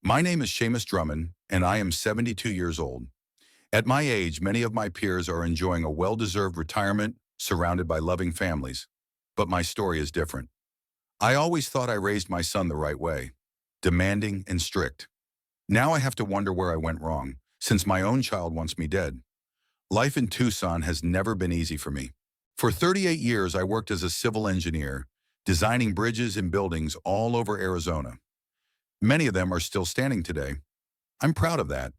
My name is Seamus Drummond, and I am 72 years old. At my age, many of my peers are enjoying a well-deserved retirement surrounded by loving families. But my story is different. I always thought I raised my son the right way, demanding and strict. Now I have to wonder where I went wrong, since my own child wants me dead. Life in Tucson has never been easy for me. For 38 years, I worked as a civil engineer, designing bridges and buildings all over Arizona. Many of them are still standing today. I'm proud of that.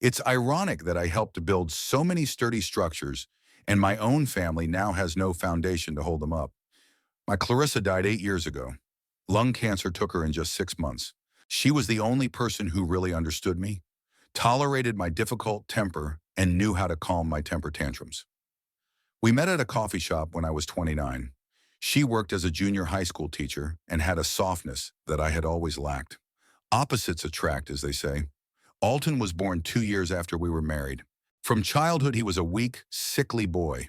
It's ironic that I helped to build so many sturdy structures, and my own family now has no foundation to hold them up. My Clarissa died 8 years ago. Lung cancer took her in just 6 months. She was the only person who really understood me, tolerated my difficult temper, and knew how to calm my temper tantrums. We met at a coffee shop when I was 29. She worked as a junior high school teacher and had a softness that I had always lacked. Opposites attract, as they say. Alton was born 2 years after we were married. From childhood, he was a weak, sickly boy.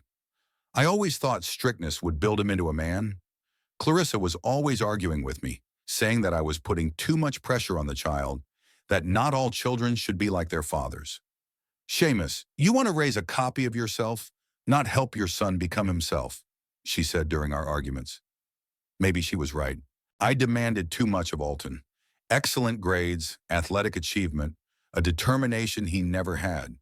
I always thought strictness would build him into a man. Clarissa was always arguing with me, saying that I was putting too much pressure on the child, that not all children should be like their fathers. Seamus, you want to raise a copy of yourself, not help your son become himself, she said during our arguments. Maybe she was right. I demanded too much of Alton. Excellent grades, athletic achievement, a determination he never had.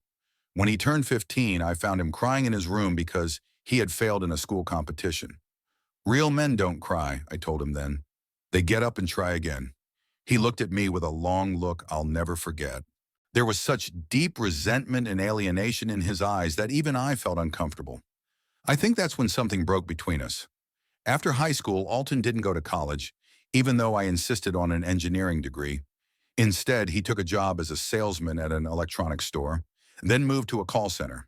When he turned 15, I found him crying in his room because he had failed in a school competition. Real men don't cry, I told him then. They get up and try again. He looked at me with a long look I'll never forget. There was such deep resentment and alienation in his eyes that even I felt uncomfortable. I think that's when something broke between us. After high school, Alton didn't go to college, even though I insisted on an engineering degree. Instead, he took a job as a salesman at an electronics store, then moved to a call center.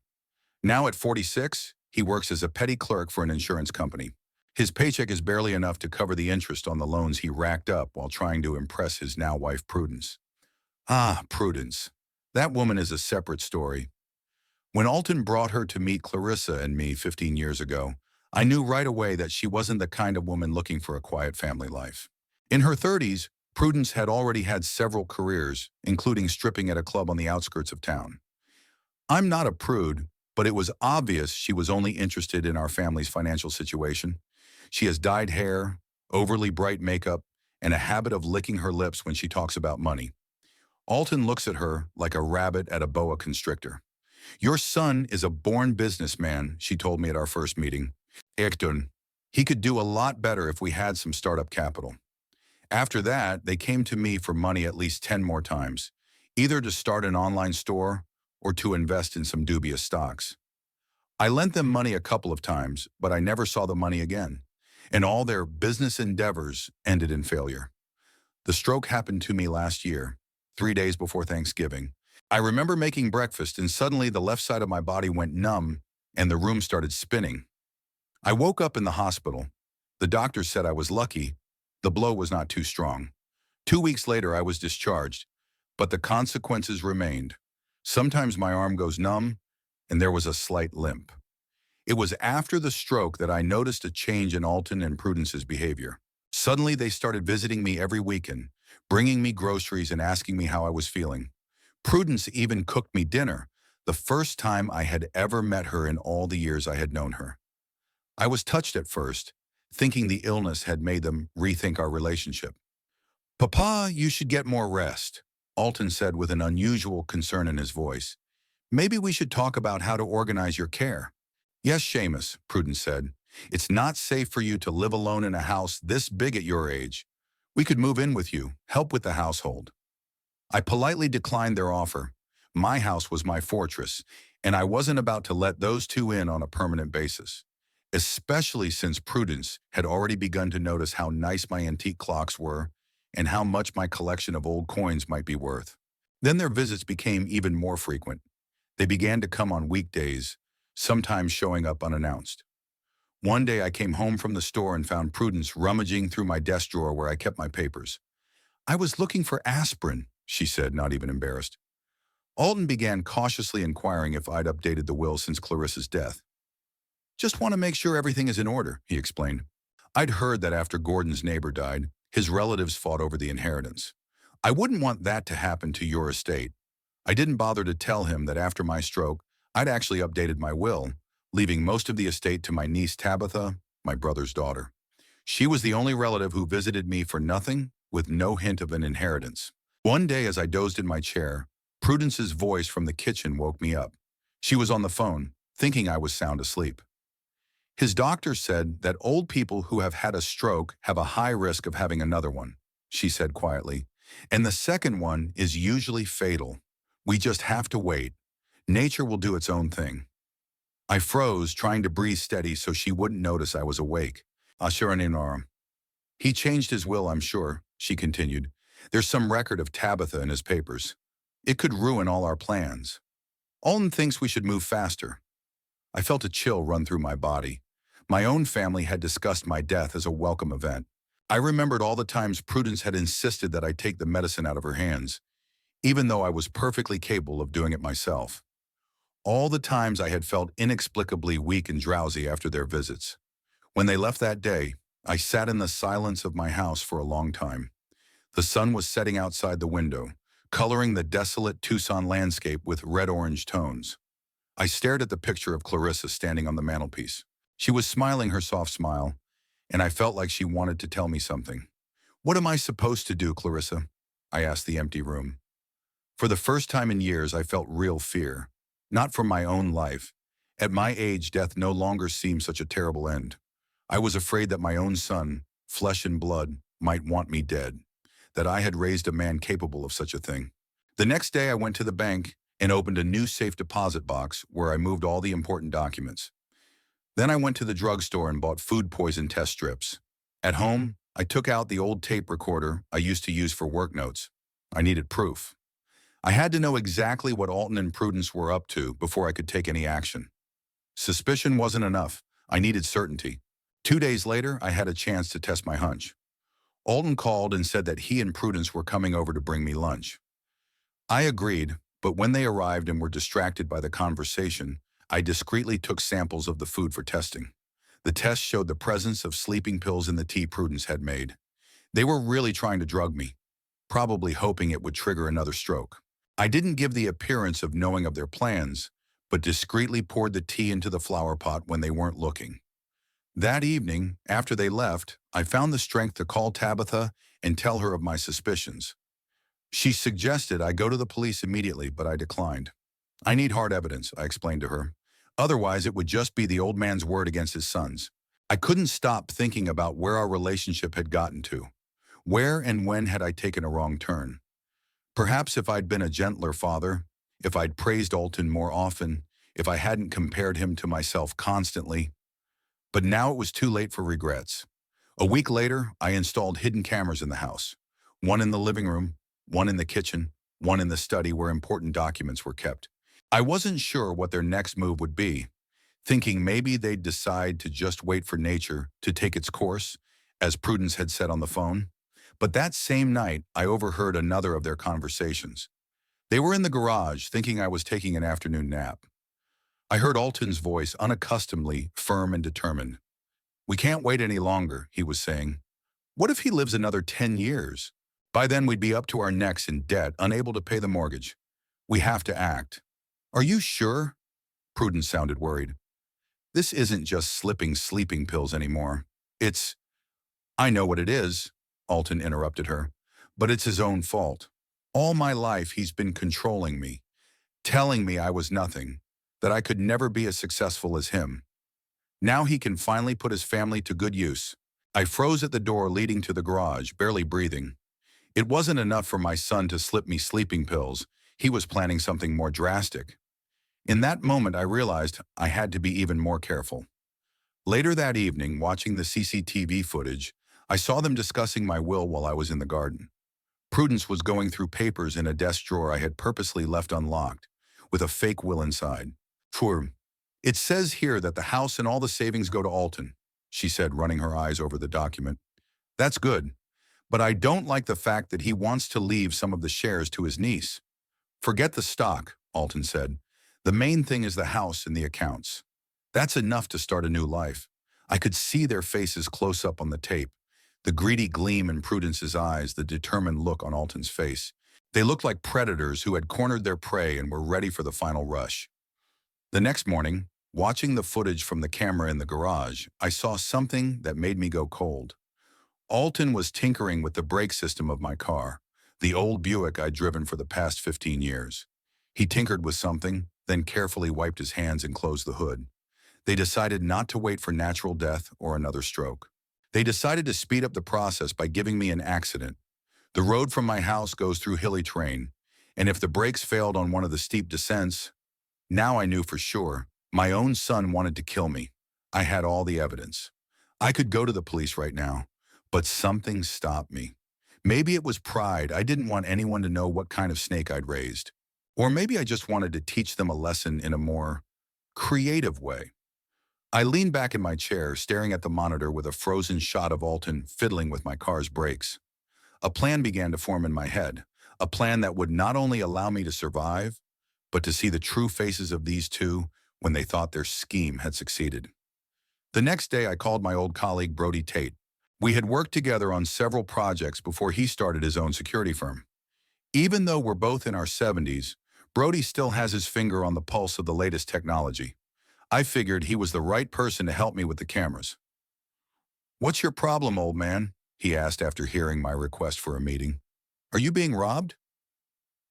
Now at 46, he works as a petty clerk for an insurance company. His paycheck is barely enough to cover the interest on the loans he racked up while trying to impress his now-wife Prudence. Ah, Prudence. That woman is a separate story. When Alton brought her to meet Clarissa and me 15 years ago, I knew right away that she wasn't the kind of woman looking for a quiet family life. In her 30s, Prudence had already had several careers, including stripping at a club on the outskirts of town. I'm not a prude, but it was obvious she was only interested in our family's financial situation. She has dyed hair, overly bright makeup, and a habit of licking her lips when she talks about money. Alton looks at her like a rabbit at a boa constrictor. Your son is a born businessman, she told me at our first meeting. Hector, he could do a lot better if we had some startup capital. After that, they came to me for money at least 10 more times, either to start an online store or to invest in some dubious stocks. I lent them money a couple of times, but I never saw the money again, and all their business endeavors ended in failure. The stroke happened to me last year, 3 days before Thanksgiving. I remember making breakfast and suddenly the left side of my body went numb and the room started spinning. I woke up in the hospital. The doctor said I was lucky. The blow was not too strong. 2 weeks later, I was discharged, but the consequences remained. Sometimes my arm goes numb, and there was a slight limp. It was after the stroke that I noticed a change in Alton and Prudence's behavior. Suddenly, they started visiting me every weekend, bringing me groceries and asking me how I was feeling. Prudence even cooked me dinner, the first time I had ever met her in all the years I had known her. I was touched at first, thinking the illness had made them rethink our relationship. Papa, you should get more rest, Alton said with an unusual concern in his voice. Maybe we should talk about how to organize your care. Yes, Seamus, Prudence said. It's not safe for you to live alone in a house this big at your age. We could move in with you, help with the household. I politely declined their offer. My house was my fortress, and I wasn't about to let those two in on a permanent basis, especially since Prudence had already begun to notice how nice my antique clocks were and how much my collection of old coins might be worth. Then their visits became even more frequent. They began to come on weekdays, sometimes showing up unannounced. One day I came home from the store and found Prudence rummaging through my desk drawer where I kept my papers. I was looking for aspirin, she said, not even embarrassed. Alton began cautiously inquiring if I'd updated the will since Clarissa's death. Just want to make sure everything is in order, he explained. I'd heard that after Gordon's neighbor died, his relatives fought over the inheritance. I wouldn't want that to happen to your estate. I didn't bother to tell him that after my stroke, I'd actually updated my will, leaving most of the estate to my niece Tabitha, my brother's daughter. She was the only relative who visited me for nothing, with no hint of an inheritance. One day as I dozed in my chair, Prudence's voice from the kitchen woke me up. She was on the phone, thinking I was sound asleep. His doctor said that old people who have had a stroke have a high risk of having another one, she said quietly. And the second one is usually fatal. We just have to wait. Nature will do its own thing. I froze, trying to breathe steady so she wouldn't notice I was awake. Ashuraninarm. He changed his will, I'm sure, she continued. There's some record of Tabitha in his papers. It could ruin all our plans. Alton thinks we should move faster. I felt a chill run through my body. My own family had discussed my death as a welcome event. I remembered all the times Prudence had insisted that I take the medicine out of her hands, even though I was perfectly capable of doing it myself. All the times I had felt inexplicably weak and drowsy after their visits. When they left that day, I sat in the silence of my house for a long time. The sun was setting outside the window, coloring the desolate Tucson landscape with red-orange tones. I stared at the picture of Clarissa standing on the mantelpiece. She was smiling her soft smile, and I felt like she wanted to tell me something. What am I supposed to do, Clarissa? I asked the empty room. For the first time in years, I felt real fear. Not for my own life. At my age, death no longer seemed such a terrible end. I was afraid that my own son, flesh and blood, might want me dead, that I had raised a man capable of such a thing. The next day, I went to the bank and opened a new safe deposit box where I moved all the important documents. Then I went to the drugstore and bought food poison test strips. At home, I took out the old tape recorder I used to use for work notes. I needed proof. I had to know exactly what Alton and Prudence were up to before I could take any action. Suspicion wasn't enough. I needed certainty. 2 days later, I had a chance to test my hunch. Alton called and said that he and Prudence were coming over to bring me lunch. I agreed, but when they arrived and were distracted by the conversation, I discreetly took samples of the food for testing. The test showed the presence of sleeping pills in the tea Prudence had made. They were really trying to drug me, probably hoping it would trigger another stroke. I didn't give the appearance of knowing of their plans, but discreetly poured the tea into the flower pot when they weren't looking. That evening, after they left, I found the strength to call Tabitha and tell her of my suspicions. She suggested I go to the police immediately, but I declined. I need hard evidence, I explained to her. Otherwise, it would just be the old man's word against his son's. I couldn't stop thinking about where our relationship had gotten to. Where and when had I taken a wrong turn? Perhaps if I'd been a gentler father, if I'd praised Alton more often, if I hadn't compared him to myself constantly. But now it was too late for regrets. A week later, I installed hidden cameras in the house. One in the living room, one in the kitchen, one in the study where important documents were kept. I wasn't sure what their next move would be, thinking maybe they'd decide to just wait for nature to take its course, as Prudence had said on the phone. But that same night, I overheard another of their conversations. They were in the garage, thinking I was taking an afternoon nap. I heard Alton's voice, unaccustomedly firm and determined. "We can't wait any longer," he was saying. "What if he lives another 10 years? By then we'd be up to our necks in debt, unable to pay the mortgage. We have to act." "Are you sure?" Prudence sounded worried. "This isn't just slipping sleeping pills anymore. It's—" "I know what it is," Alton interrupted her, "but it's his own fault. All my life he's been controlling me, telling me I was nothing, that I could never be as successful as him. Now he can finally put his family to good use." I froze at the door leading to the garage, barely breathing. It wasn't enough for my son to slip me sleeping pills. He was planning something more drastic. In that moment, I realized I had to be even more careful. Later that evening, watching the CCTV footage, I saw them discussing my will while I was in the garden. Prudence was going through papers in a desk drawer I had purposely left unlocked, with a fake will inside. "It says here that the house and all the savings go to Alton," she said, running her eyes over the document. "That's good, but I don't like the fact that he wants to leave some of the shares to his niece." "Forget the stock," Alton said. "The main thing is the house and the accounts. That's enough to start a new life." I could see their faces close up on the tape. The greedy gleam in Prudence's eyes, the determined look on Alton's face. They looked like predators who had cornered their prey and were ready for the final rush. The next morning, watching the footage from the camera in the garage, I saw something that made me go cold. Alton was tinkering with the brake system of my car, the old Buick I'd driven for the past 15 years. He tinkered with something, then carefully wiped his hands and closed the hood. They decided not to wait for natural death or another stroke. They decided to speed up the process by giving me an accident. The road from my house goes through hilly terrain, and if the brakes failed on one of the steep descents, now I knew for sure, my own son wanted to kill me. I had all the evidence. I could go to the police right now, but something stopped me. Maybe it was pride. I didn't want anyone to know what kind of snake I'd raised. Or maybe I just wanted to teach them a lesson in a more creative way. I leaned back in my chair, staring at the monitor with a frozen shot of Alton fiddling with my car's brakes. A plan began to form in my head, a plan that would not only allow me to survive, but to see the true faces of these two when they thought their scheme had succeeded. The next day, I called my old colleague, Brody Tate. We had worked together on several projects before he started his own security firm. Even though we're both in our 70s, Brody still has his finger on the pulse of the latest technology. I figured he was the right person to help me with the cameras. "What's your problem, old man?" he asked after hearing my request for a meeting. "Are you being robbed?"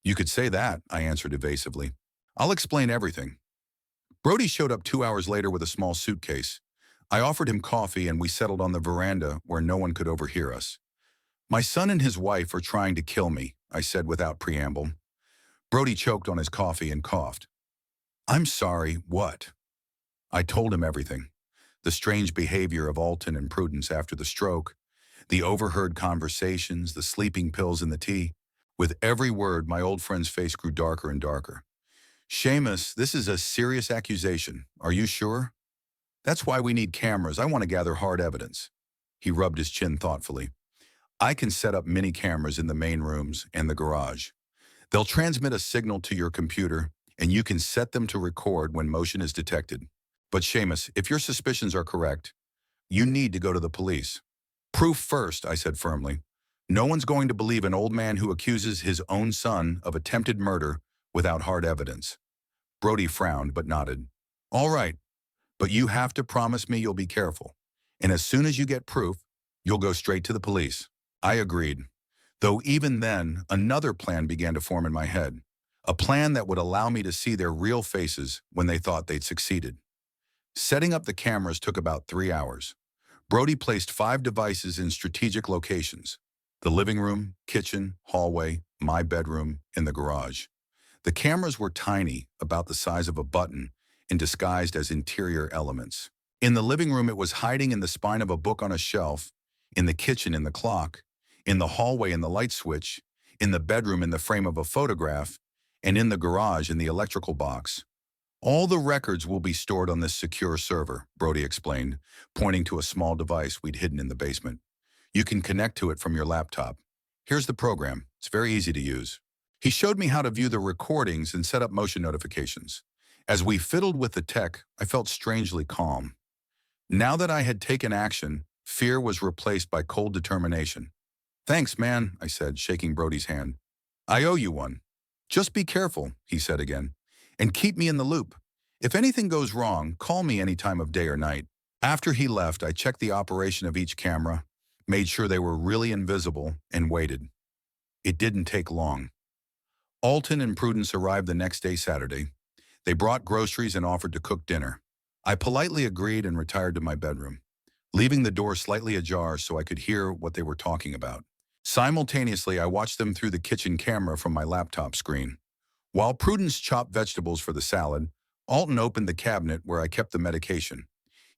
"You could say that," I answered evasively. "I'll explain everything." Brody showed up 2 hours later with a small suitcase. I offered him coffee and we settled on the veranda where no one could overhear us. "My son and his wife are trying to kill me," I said without preamble. Brody choked on his coffee and coughed. "I'm sorry, what?" I told him everything. The strange behavior of Alton and Prudence after the stroke, the overheard conversations, the sleeping pills in the tea. With every word, my old friend's face grew darker and darker. "Seamus, this is a serious accusation. Are you sure? That's why we need cameras. I want to gather hard evidence." He rubbed his chin thoughtfully. "I can set up mini cameras in the main rooms and the garage. They'll transmit a signal to your computer, and you can set them to record when motion is detected. But Seamus, if your suspicions are correct, you need to go to the police." "Proof first," I said firmly. "No one's going to believe an old man who accuses his own son of attempted murder without hard evidence." Brody frowned but nodded. "All right, but you have to promise me you'll be careful. And as soon as you get proof, you'll go straight to the police." I agreed. Though even then, another plan began to form in my head. A plan that would allow me to see their real faces when they thought they'd succeeded. Setting up the cameras took about 3 hours. Brody placed 5 devices in strategic locations: the living room, kitchen, hallway, my bedroom, and the garage. The cameras were tiny, about the size of a button, and disguised as interior elements. In the living room, it was hiding in the spine of a book on a shelf, in the kitchen in the clock, in the hallway in the light switch, in the bedroom in the frame of a photograph, and in the garage in the electrical box. "All the records will be stored on this secure server," Brody explained, pointing to a small device we'd hidden in the basement. "You can connect to it from your laptop. Here's the program. It's very easy to use." He showed me how to view the recordings and set up motion notifications. As we fiddled with the tech, I felt strangely calm. Now that I had taken action, fear was replaced by cold determination. "Thanks, man," I said, shaking Brody's hand. "I owe you one." "Just be careful," he said again, "and keep me in the loop. If anything goes wrong, call me any time of day or night." After he left, I checked the operation of each camera, made sure they were really invisible, and waited. It didn't take long. Alton and Prudence arrived the next day, Saturday. They brought groceries and offered to cook dinner. I politely agreed and retired to my bedroom, leaving the door slightly ajar so I could hear what they were talking about. Simultaneously, I watched them through the kitchen camera from my laptop screen. While Prudence chopped vegetables for the salad, Alton opened the cabinet where I kept the medication.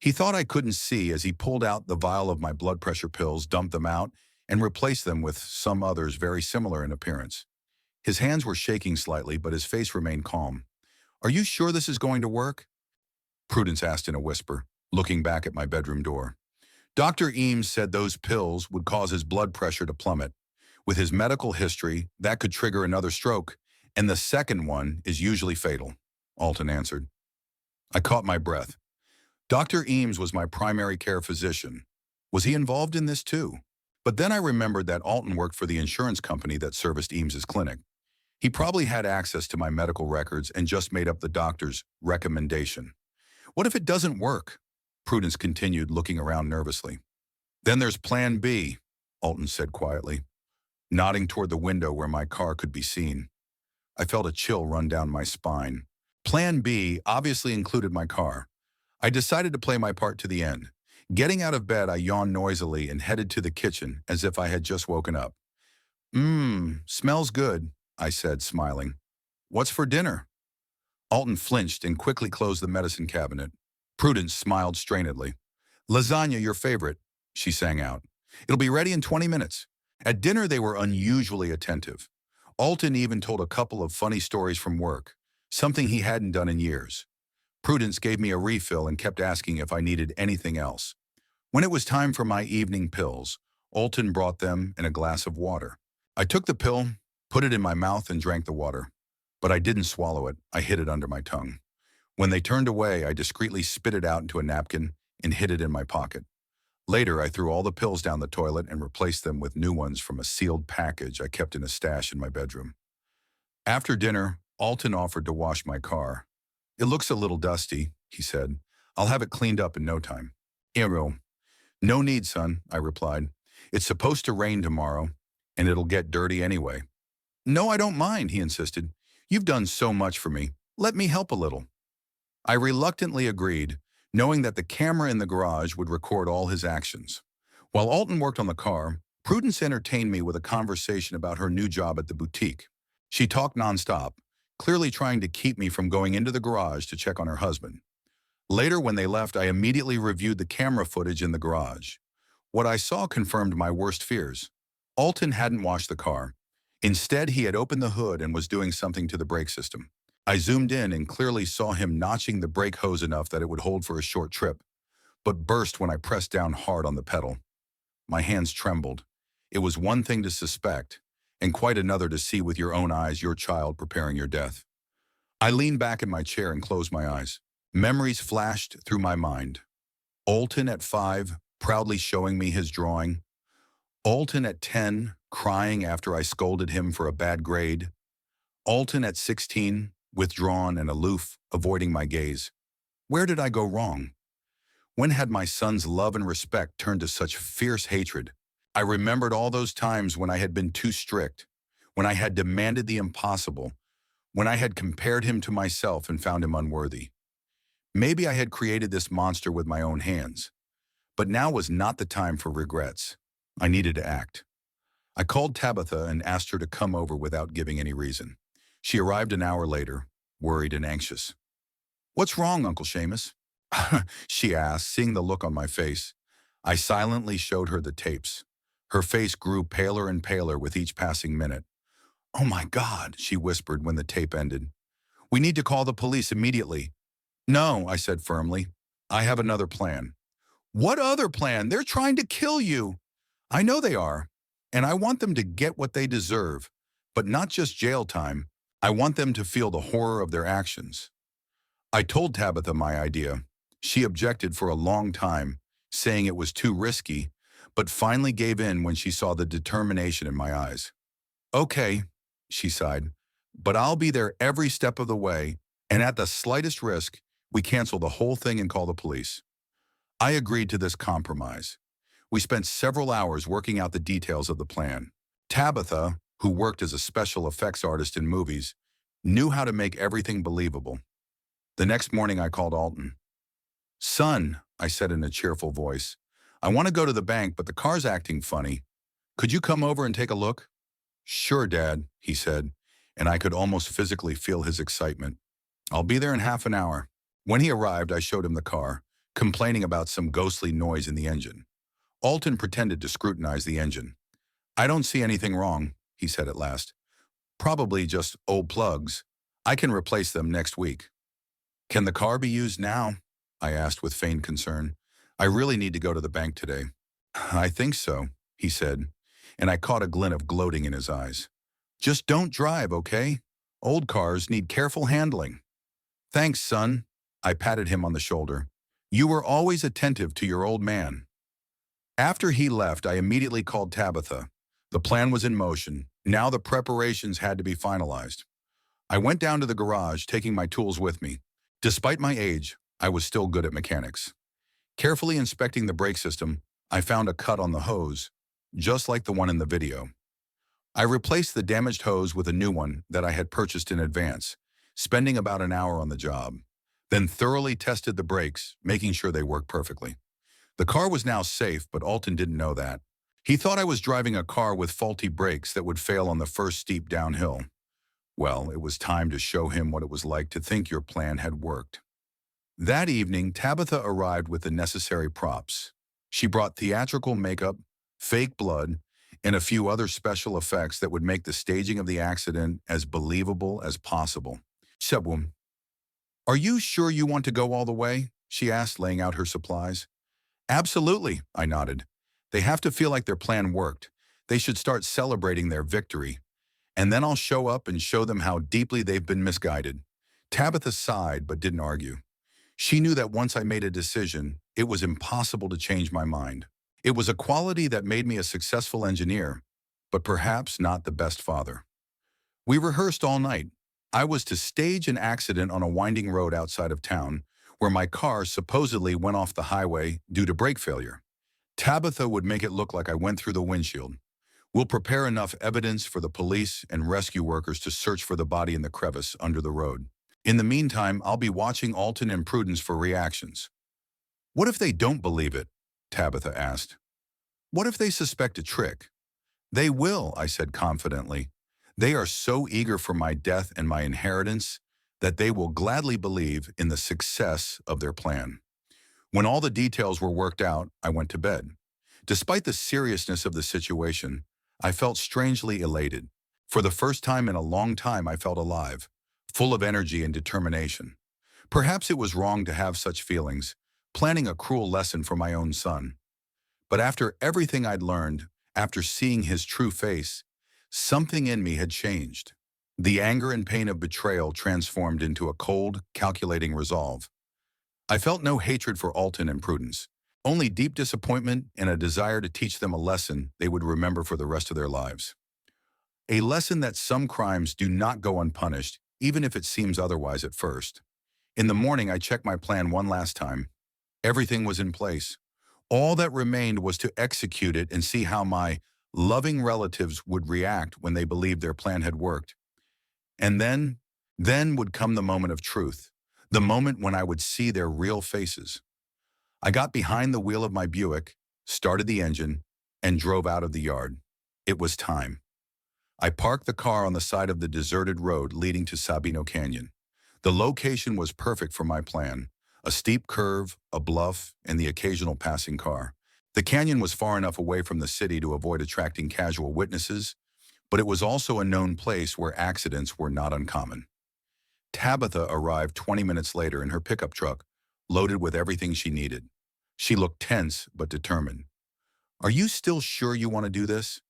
He thought I couldn't see as he pulled out the vial of my blood pressure pills, dumped them out, and replaced them with some others very similar in appearance. His hands were shaking slightly, but his face remained calm. "Are you sure this is going to work?" Prudence asked in a whisper, looking back at my bedroom door. "Dr. Eames said those pills would cause his blood pressure to plummet. With his medical history, that could trigger another stroke, and the second one is usually fatal," Alton answered. I caught my breath. Dr. Eames was my primary care physician. Was he involved in this too? But then I remembered that Alton worked for the insurance company that serviced Eames's clinic. He probably had access to my medical records and just made up the doctor's recommendation. What if it doesn't work? Prudence continued, looking around nervously. Then there's Plan B, Alton said quietly, nodding toward the window where my car could be seen. I felt a chill run down my spine. Plan B obviously included my car. I decided to play my part to the end. Getting out of bed, I yawned noisily and headed to the kitchen as if I had just woken up. Smells good, I said, smiling. What's for dinner? Alton flinched and quickly closed the medicine cabinet. Prudence smiled strainedly. Lasagna, your favorite, she sang out. It'll be ready in 20 minutes. At dinner, they were unusually attentive. Alton even told a couple of funny stories from work, something he hadn't done in years. Prudence gave me a refill and kept asking if I needed anything else. When it was time for my evening pills, Alton brought them in a glass of water. I took the pill, put it in my mouth, and drank the water. But I didn't swallow it. I hid it under my tongue. When they turned away, I discreetly spit it out into a napkin and hid it in my pocket. Later, I threw all the pills down the toilet and replaced them with new ones from a sealed package I kept in a stash in my bedroom. After dinner, Alton offered to wash my car. It looks a little dusty, he said. I'll have it cleaned up in no time. Ero. No need, son, I replied. It's supposed to rain tomorrow, and it'll get dirty anyway. No, I don't mind, he insisted. You've done so much for me. Let me help a little. I reluctantly agreed, knowing that the camera in the garage would record all his actions. While Alton worked on the car, Prudence entertained me with a conversation about her new job at the boutique. She talked nonstop, clearly trying to keep me from going into the garage to check on her husband. Later, when they left, I immediately reviewed the camera footage in the garage. What I saw confirmed my worst fears. Alton hadn't washed the car. Instead, he had opened the hood and was doing something to the brake system. I zoomed in and clearly saw him notching the brake hose enough that it would hold for a short trip, but burst when I pressed down hard on the pedal. My hands trembled. It was one thing to suspect, and quite another to see with your own eyes your child preparing your death. I leaned back in my chair and closed my eyes. Memories flashed through my mind. Alton at 5, proudly showing me his drawing. Alton at 10, crying after I scolded him for a bad grade. Alton at 16, withdrawn and aloof, avoiding my gaze. Where did I go wrong? When had my son's love and respect turned to such fierce hatred? I remembered all those times when I had been too strict, when I had demanded the impossible, when I had compared him to myself and found him unworthy. Maybe I had created this monster with my own hands, but now was not the time for regrets. I needed to act. I called Tabitha and asked her to come over without giving any reason. She arrived an hour later, worried and anxious. What's wrong, Uncle Seamus? She asked, seeing the look on my face. I silently showed her the tapes. Her face grew paler and paler with each passing minute. Oh my God, she whispered when the tape ended. We need to call the police immediately. No, I said firmly. I have another plan. What other plan? They're trying to kill you. I know they are, and I want them to get what they deserve, but not just jail time. I want them to feel the horror of their actions. I told Tabitha my idea. She objected for a long time, saying it was too risky, but finally gave in when she saw the determination in my eyes. Okay, she sighed, but I'll be there every step of the way, and at the slightest risk, we cancel the whole thing and call the police. I agreed to this compromise. We spent several hours working out the details of the plan. Tabitha, who worked as a special effects artist in movies, knew how to make everything believable. The next morning I called Alton. Son, I said in a cheerful voice, I want to go to the bank, but the car's acting funny. Could you come over and take a look? Sure, Dad, he said, and I could almost physically feel his excitement. I'll be there in half an hour. When he arrived, I showed him the car, complaining about some ghostly noise in the engine. Alton pretended to scrutinize the engine. I don't see anything wrong, he said at last. Probably just old plugs. I can replace them next week. Can the car be used now? I asked with feigned concern. I really need to go to the bank today. I think so, he said, and I caught a glint of gloating in his eyes. Just don't drive, okay? Old cars need careful handling. Thanks, son. I patted him on the shoulder. You were always attentive to your old man. After he left, I immediately called Tabitha. The plan was in motion. Now the preparations had to be finalized. I went down to the garage, taking my tools with me. Despite my age, I was still good at mechanics. Carefully inspecting the brake system, I found a cut on the hose, just like the one in the video. I replaced the damaged hose with a new one that I had purchased in advance, spending about an hour on the job. Then thoroughly tested the brakes, making sure they worked perfectly. The car was now safe, but Alton didn't know that. He thought I was driving a car with faulty brakes that would fail on the first steep downhill. Well, it was time to show him what it was like to think your plan had worked. That evening, Tabitha arrived with the necessary props. She brought theatrical makeup, fake blood, and a few other special effects that would make the staging of the accident as believable as possible. Sebum, are you sure you want to go all the way? She asked, laying out her supplies. Absolutely, I nodded. They have to feel like their plan worked. They should start celebrating their victory. And then I'll show up and show them how deeply they've been misguided. Tabitha sighed but didn't argue. She knew that once I made a decision, it was impossible to change my mind. It was a quality that made me a successful engineer, but perhaps not the best father. We rehearsed all night. I was to stage an accident on a winding road outside of town, where my car supposedly went off the highway due to brake failure. Tabitha would make it look like I went through the windshield. We'll prepare enough evidence for the police and rescue workers to search for the body in the crevice under the road. In the meantime, I'll be watching Alton and Prudence for reactions. What if they don't believe it? Tabitha asked. What if they suspect a trick? They will, I said confidently. They are so eager for my death and my inheritance that they will gladly believe in the success of their plan. When all the details were worked out, I went to bed. Despite the seriousness of the situation, I felt strangely elated. For the first time in a long time, I felt alive, full of energy and determination. Perhaps it was wrong to have such feelings, planning a cruel lesson for my own son. But after everything I'd learned, after seeing his true face, something in me had changed. The anger and pain of betrayal transformed into a cold, calculating resolve. I felt no hatred for Alton and Prudence, only deep disappointment and a desire to teach them a lesson they would remember for the rest of their lives. A lesson that some crimes do not go unpunished, even if it seems otherwise at first. In the morning, I checked my plan one last time. Everything was in place. All that remained was to execute it and see how my loving relatives would react when they believed their plan had worked. And then would come the moment of truth, the moment when I would see their real faces. I got behind the wheel of my Buick, started the engine, and drove out of the yard. It was time. I parked the car on the side of the deserted road leading to Sabino Canyon. The location was perfect for my plan. A steep curve, a bluff, and the occasional passing car. The canyon was far enough away from the city to avoid attracting casual witnesses, but it was also a known place where accidents were not uncommon. Tabitha arrived 20 minutes later in her pickup truck, loaded with everything she needed. She looked tense but determined. "Are you still sure you want to do this?"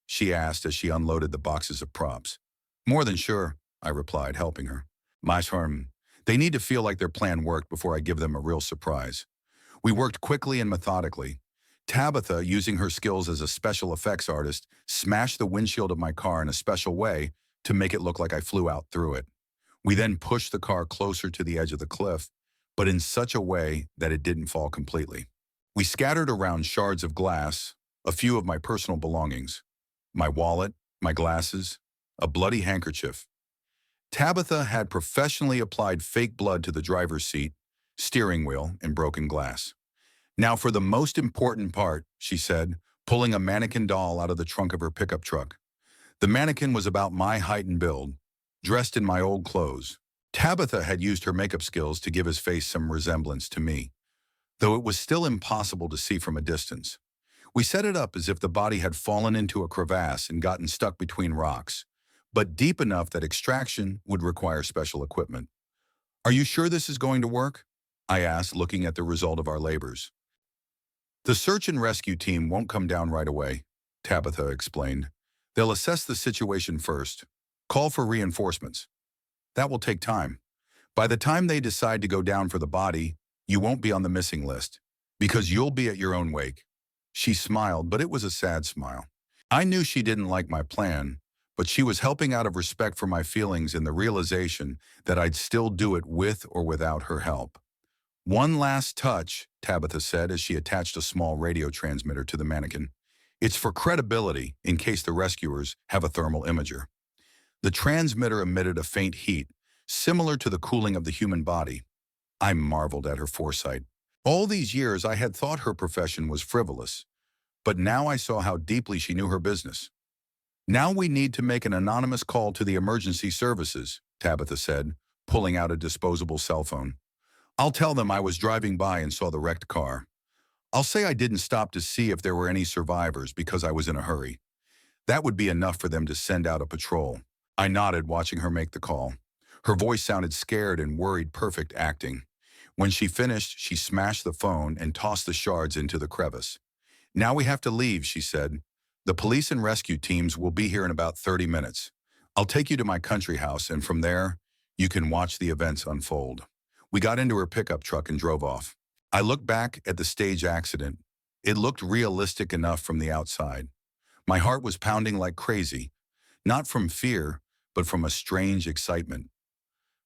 she asked as she unloaded the boxes of props. "More than sure," I replied, helping her. "My term. They need to feel like their plan worked before I give them a real surprise." We worked quickly and methodically. Tabitha, using her skills as a special effects artist, smashed the windshield of my car in a special way to make it look like I flew out through it. We then pushed the car closer to the edge of the cliff, but in such a way that it didn't fall completely. We scattered around shards of glass, a few of my personal belongings, my wallet, my glasses, a bloody handkerchief. Tabitha had professionally applied fake blood to the driver's seat, steering wheel, and broken glass. "Now for the most important part," she said, pulling a mannequin doll out of the trunk of her pickup truck. The mannequin was about my height and build, dressed in my old clothes. Tabitha had used her makeup skills to give his face some resemblance to me, though it was still impossible to see from a distance. We set it up as if the body had fallen into a crevasse and gotten stuck between rocks, but deep enough that extraction would require special equipment. "Are you sure this is going to work?" I asked, looking at the result of our labors. "The search and rescue team won't come down right away," Tabitha explained. "They'll assess the situation first, call for reinforcements. That will take time. By the time they decide to go down for the body, you won't be on the missing list, because you'll be at your own wake. She smiled, but it was a sad smile. I knew she didn't like my plan, but she was helping out of respect for my feelings and the realization that I'd still do it with or without her help. One last touch, Tabitha said as she attached a small radio transmitter to the mannequin. It's for credibility in case the rescuers have a thermal imager. The transmitter emitted a faint heat, similar to the cooling of the human body. I marveled at her foresight. All these years I had thought her profession was frivolous, but now I saw how deeply she knew her business. Now we need to make an anonymous call to the emergency services, Tabitha said, pulling out a disposable cell phone. I'll tell them I was driving by and saw the wrecked car. I'll say I didn't stop to see if there were any survivors because I was in a hurry. That would be enough for them to send out a patrol. I nodded, watching her make the call. Her voice sounded scared and worried, perfect acting. When she finished, she smashed the phone and tossed the shards into the crevice. Now we have to leave, she said. The police and rescue teams will be here in about 30 minutes. I'll take you to my country house, and from there, you can watch the events unfold. We got into her pickup truck and drove off. I looked back at the stage accident. It looked realistic enough from the outside. My heart was pounding like crazy, not from fear, but from a strange excitement.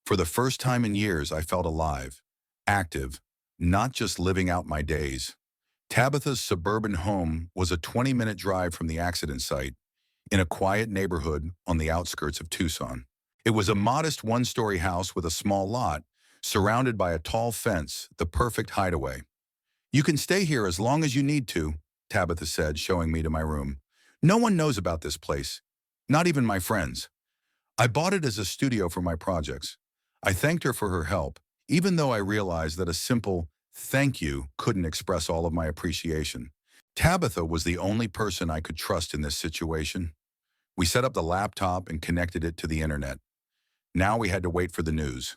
For the first time in years, I felt alive, active, not just living out my days. Tabitha's suburban home was a 20-minute drive from the accident site, in a quiet neighborhood on the outskirts of Tucson. It was a modest one-story house with a small lot, surrounded by a tall fence, the perfect hideaway. You can stay here as long as you need to, Tabitha said, showing me to my room. No one knows about this place, not even my friends. I bought it as a studio for my projects. I thanked her for her help, even though I realized that a simple thank you couldn't express all of my appreciation. Tabitha was the only person I could trust in this situation. We set up the laptop and connected it to the internet. Now we had to wait for the news.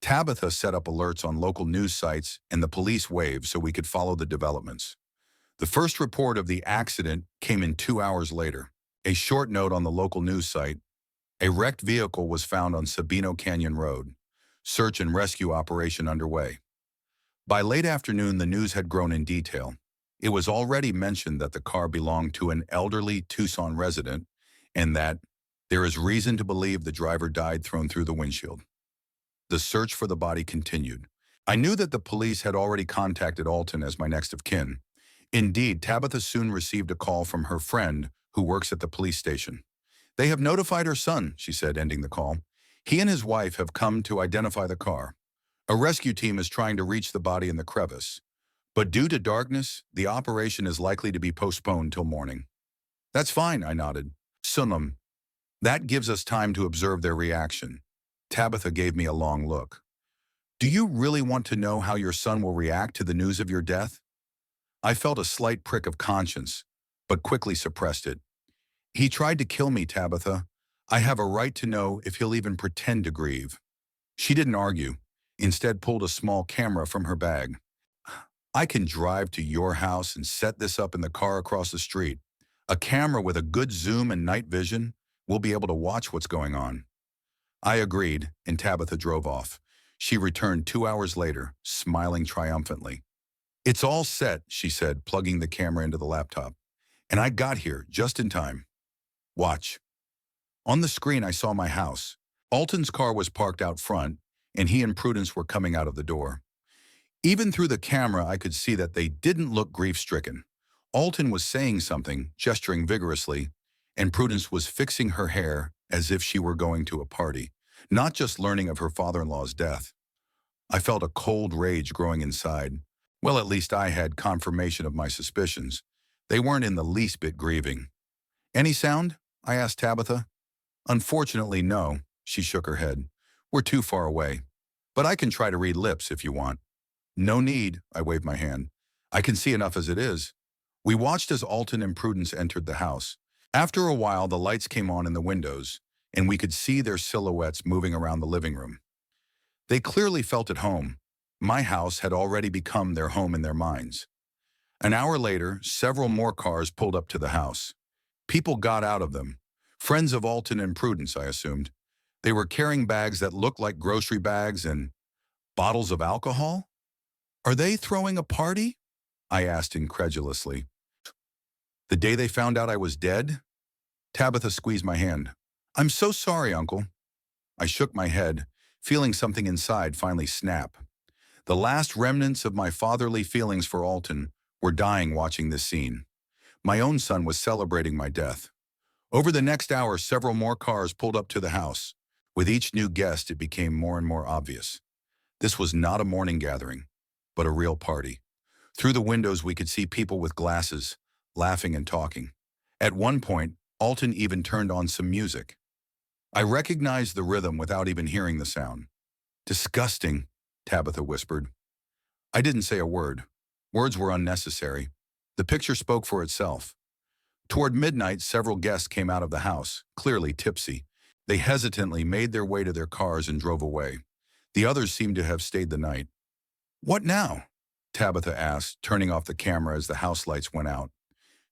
Tabitha set up alerts on local news sites and the police wave so we could follow the developments. The first report of the accident came in 2 hours later. A short note on the local news site: a wrecked vehicle was found on Sabino Canyon Road. Search and rescue operation underway. By late afternoon, the news had grown in detail. It was already mentioned that the car belonged to an elderly Tucson resident and that there is reason to believe the driver died thrown through the windshield. The search for the body continued. I knew that the police had already contacted Alton as my next of kin. Indeed, Tabitha soon received a call from her friend who works at the police station. They have notified her son, she said, ending the call. He and his wife have come to identify the car. A rescue team is trying to reach the body in the crevice, but due to darkness, the operation is likely to be postponed till morning. That's fine, I nodded. Sunam, that gives us time to observe their reaction. Tabitha gave me a long look. Do you really want to know how your son will react to the news of your death? I felt a slight prick of conscience, but quickly suppressed it. He tried to kill me, Tabitha. I have a right to know if he'll even pretend to grieve. She didn't argue, instead pulled a small camera from her bag. I can drive to your house and set this up in the car across the street. A camera with a good zoom and night vision. We'll be able to watch what's going on. I agreed, and Tabitha drove off. She returned 2 hours later, smiling triumphantly. It's all set, she said, plugging the camera into the laptop. And I got here just in time. Watch. On the screen, I saw my house. Alton's car was parked out front, and he and Prudence were coming out of the door. Even through the camera, I could see that they didn't look grief-stricken. Alton was saying something, gesturing vigorously, and Prudence was fixing her hair as if she were going to a party, not just learning of her father-in-law's death. I felt a cold rage growing inside. Well, at least I had confirmation of my suspicions. They weren't in the least bit grieving. Any sound? I asked Tabitha. Unfortunately, no, she shook her head. We're too far away. But I can try to read lips if you want. No need, I waved my hand. I can see enough as it is. We watched as Alton and Prudence entered the house. After a while, the lights came on in the windows, and we could see their silhouettes moving around the living room. They clearly felt at home. My house had already become their home in their minds. An hour later, several more cars pulled up to the house. People got out of them. Friends of Alton and Prudence, I assumed. They were carrying bags that looked like grocery bags and bottles of alcohol? Are they throwing a party? I asked incredulously. The day they found out I was dead? Tabitha squeezed my hand. I'm so sorry, Uncle. I shook my head, feeling something inside finally snap. The last remnants of my fatherly feelings for Alton were dying watching this scene. My own son was celebrating my death. Over the next hour, several more cars pulled up to the house. With each new guest, it became more and more obvious. This was not a morning gathering, but a real party. Through the windows, we could see people with glasses, laughing and talking. At one point, Alton even turned on some music. I recognized the rhythm without even hearing the sound. Disgusting, Tabitha whispered. I didn't say a word. Words were unnecessary. The picture spoke for itself. Toward midnight, several guests came out of the house, clearly tipsy. They hesitantly made their way to their cars and drove away. The others seemed to have stayed the night. What now? Tabitha asked, turning off the camera as the house lights went out.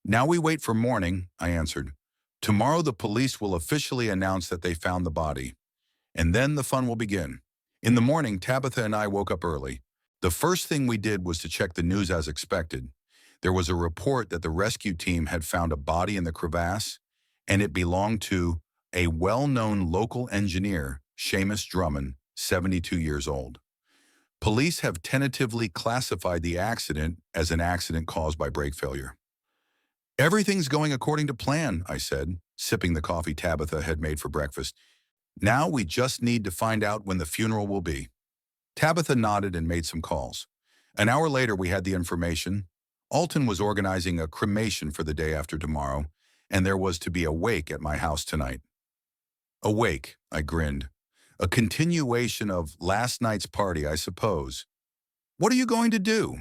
Now we wait for morning, I answered. Tomorrow the police will officially announce that they found the body. And then the fun will begin. In the morning, Tabitha and I woke up early. The first thing we did was to check the news as expected. There was a report that the rescue team had found a body in the crevasse, and it belonged to a well-known local engineer, Seamus Drummond, 72 years old. Police have tentatively classified the accident as an accident caused by brake failure. Everything's going according to plan, I said, sipping the coffee Tabitha had made for breakfast. Now we just need to find out when the funeral will be. Tabitha nodded and made some calls. An hour later, we had the information. Alton was organizing a cremation for the day after tomorrow, and there was to be a wake at my house tonight. A wake, I grinned. A continuation of last night's party, I suppose. What are you going to do?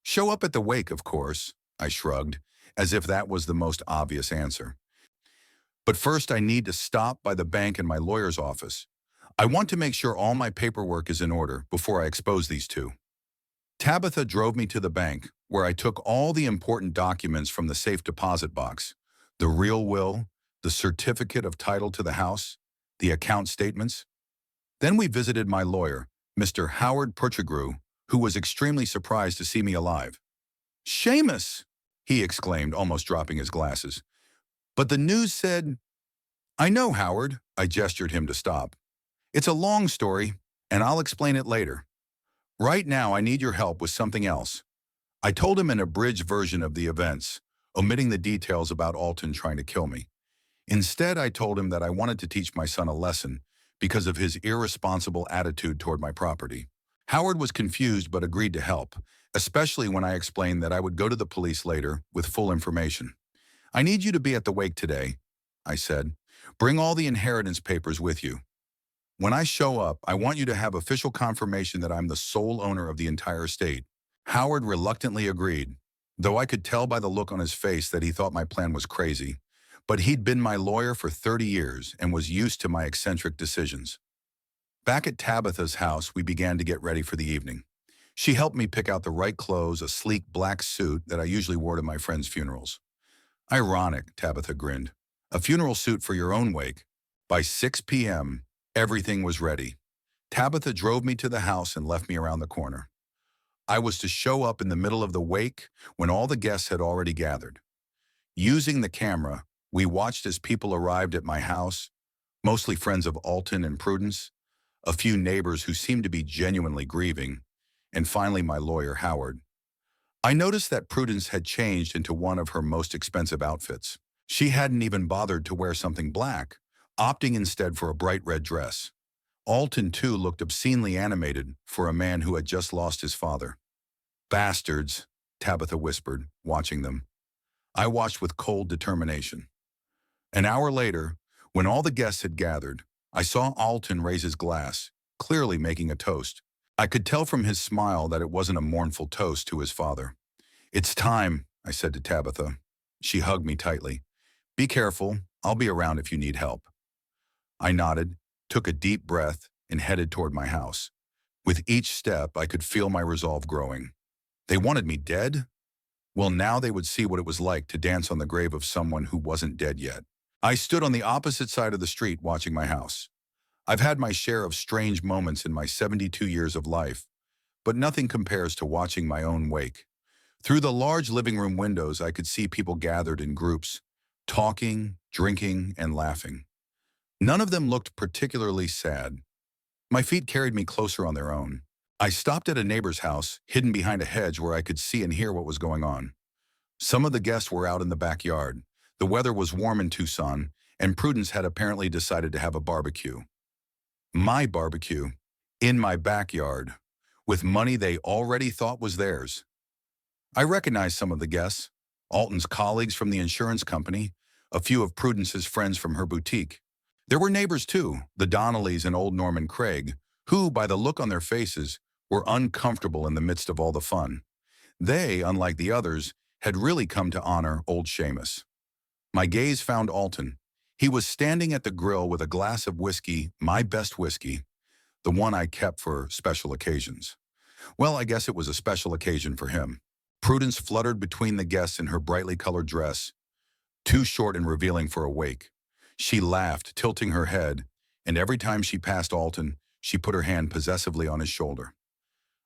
Show up at the wake, of course, I shrugged, as if that was the most obvious answer. But first I need to stop by the bank and my lawyer's office. I want to make sure all my paperwork is in order before I expose these two. Tabitha drove me to the bank, where I took all the important documents from the safe deposit box, the real will, the certificate of title to the house, the account statements. Then we visited my lawyer, Mr. Howard Purchagrew, who was extremely surprised to see me alive. Seamus, he exclaimed, almost dropping his glasses. But the news said, I know, Howard, I gestured him to stop. It's a long story, and I'll explain it later. Right now, I need your help with something else. I told him an abridged version of the events, omitting the details about Alton trying to kill me. Instead, I told him that I wanted to teach my son a lesson because of his irresponsible attitude toward my property. Howard was confused but agreed to help, especially when I explained that I would go to the police later with full information. I need you to be at the wake today, I said. Bring all the inheritance papers with you. When I show up, I want you to have official confirmation that I'm the sole owner of the entire estate. Howard reluctantly agreed, though I could tell by the look on his face that he thought my plan was crazy. But he'd been my lawyer for 30 years and was used to my eccentric decisions. Back at Tabitha's house, we began to get ready for the evening. She helped me pick out the right clothes, a sleek black suit that I usually wore to my friends' funerals. Ironic, Tabitha grinned. A funeral suit for your own wake. By 6 p.m., everything was ready. Tabitha drove me to the house and left me around the corner. I was to show up in the middle of the wake when all the guests had already gathered. Using the camera, we watched as people arrived at my house, mostly friends of Alton and Prudence, a few neighbors who seemed to be genuinely grieving, and finally my lawyer, Howard. I noticed that Prudence had changed into one of her most expensive outfits. She hadn't even bothered to wear something black, opting instead for a bright red dress. Alton, too, looked obscenely animated for a man who had just lost his father. Bastards, Tabitha whispered, watching them. I watched with cold determination. An hour later, when all the guests had gathered, I saw Alton raise his glass, clearly making a toast. I could tell from his smile that it wasn't a mournful toast to his father. It's time, I said to Tabitha. She hugged me tightly. Be careful, I'll be around if you need help. I nodded, took a deep breath, and headed toward my house. With each step, I could feel my resolve growing. They wanted me dead? Well, now they would see what it was like to dance on the grave of someone who wasn't dead yet. I stood on the opposite side of the street watching my house. I've had my share of strange moments in my 72 years of life, but nothing compares to watching my own wake. Through the large living room windows, I could see people gathered in groups, talking, drinking, and laughing. None of them looked particularly sad. My feet carried me closer on their own. I stopped at a neighbor's house, hidden behind a hedge where I could see and hear what was going on. Some of the guests were out in the backyard. The weather was warm in Tucson, and Prudence had apparently decided to have a barbecue. My barbecue, in my backyard, with money they already thought was theirs. I recognized some of the guests, Alton's colleagues from the insurance company, a few of Prudence's friends from her boutique. There were neighbors too, the Donnellys and old Norman Craig, who, by the look on their faces, were uncomfortable in the midst of all the fun. They, unlike the others, had really come to honor old Seamus. My gaze found Alton. He was standing at the grill with a glass of whiskey, my best whiskey, the one I kept for special occasions. Well, I guess it was a special occasion for him. Prudence fluttered between the guests in her brightly colored dress, too short and revealing for a wake. She laughed, tilting her head, and every time she passed Alton, she put her hand possessively on his shoulder.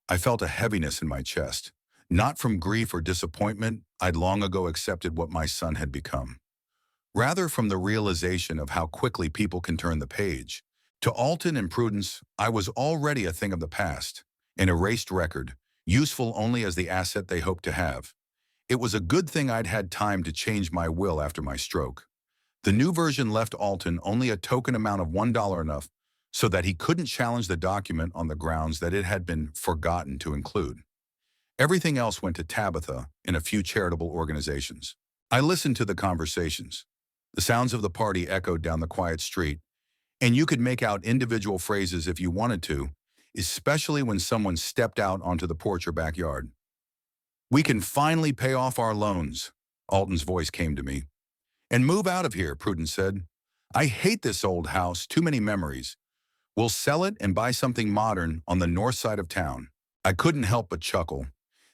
I felt a heaviness in my chest. Not from grief or disappointment, I'd long ago accepted what my son had become. Rather from the realization of how quickly people can turn the page. To Alton and Prudence, I was already a thing of the past, an erased record, useful only as the asset they hoped to have. It was a good thing I'd had time to change my will after my stroke. The new version left Alton only a token amount of $1 enough so that he couldn't challenge the document on the grounds that it had been forgotten to include. Everything else went to Tabitha and a few charitable organizations. I listened to the conversations. The sounds of the party echoed down the quiet street, and you could make out individual phrases if you wanted to, especially when someone stepped out onto the porch or backyard. "We can finally pay off our loans," Alton's voice came to me. "And move out of here," Prudence said. "I hate this old house, too many memories. We'll sell it and buy something modern on the north side of town." I couldn't help but chuckle.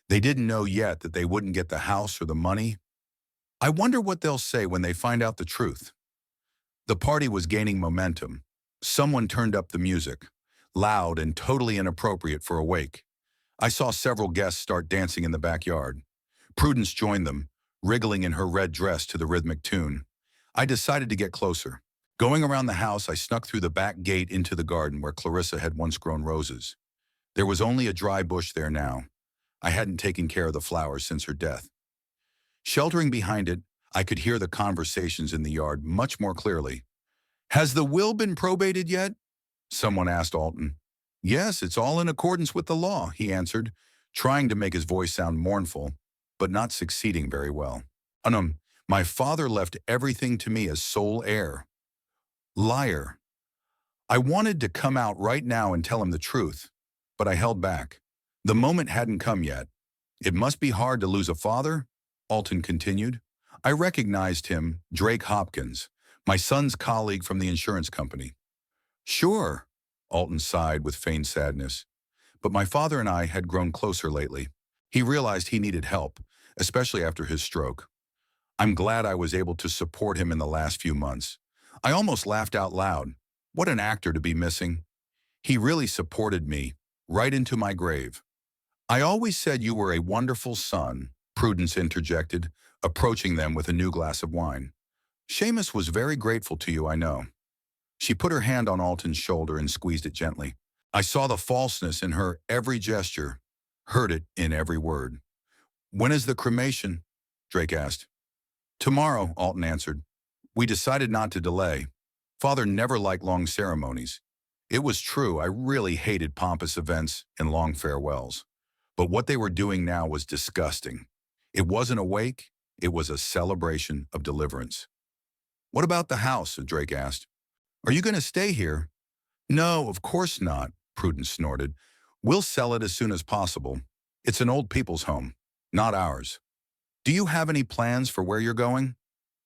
They didn't know yet that they wouldn't get the house or the money. I wonder what they'll say when they find out the truth. The party was gaining momentum. Someone turned up the music, loud and totally inappropriate for a wake. I saw several guests start dancing in the backyard. Prudence joined them, wriggling in her red dress to the rhythmic tune. I decided to get closer. Going around the house, I snuck through the back gate into the garden where Clarissa had once grown roses. There was only a dry bush there now. I hadn't taken care of the flowers since her death. Sheltering behind it, I could hear the conversations in the yard much more clearly. "Has the will been probated yet?" someone asked Alton. "Yes, it's all in accordance with the law," he answered, trying to make his voice sound mournful, but not succeeding very well. My father left everything to me as sole heir." Liar. I wanted to come out right now and tell him the truth, but I held back. The moment hadn't come yet. "It must be hard to lose a father," Alton continued. I recognized him, Drake Hopkins, my son's colleague from the insurance company. "Sure," Alton sighed with feigned sadness. But my father and I had grown closer lately. He realized he needed help, especially after his stroke. I'm glad I was able to support him in the last few months. I almost laughed out loud. What an actor to be missing. He really supported me, right into my grave. "I always said you were a wonderful son," Prudence interjected, approaching them with a new glass of wine. "Seamus was very grateful to you, I know." She put her hand on Alton's shoulder and squeezed it gently. I saw the falseness in her every gesture, heard it in every word. "When is the cremation?" Drake asked. "Tomorrow," Alton answered. "We decided not to delay. Father never liked long ceremonies. It was true, I really hated pompous events and long farewells. But what they were doing now was disgusting. It wasn't a wake, it was a celebration of deliverance." "What about the house?" Drake asked. "Are you going to stay here?" "No, of course not," Prudence snorted. "We'll sell it as soon as possible. It's an old people's home, not ours." "Do you have any plans for where you're going?"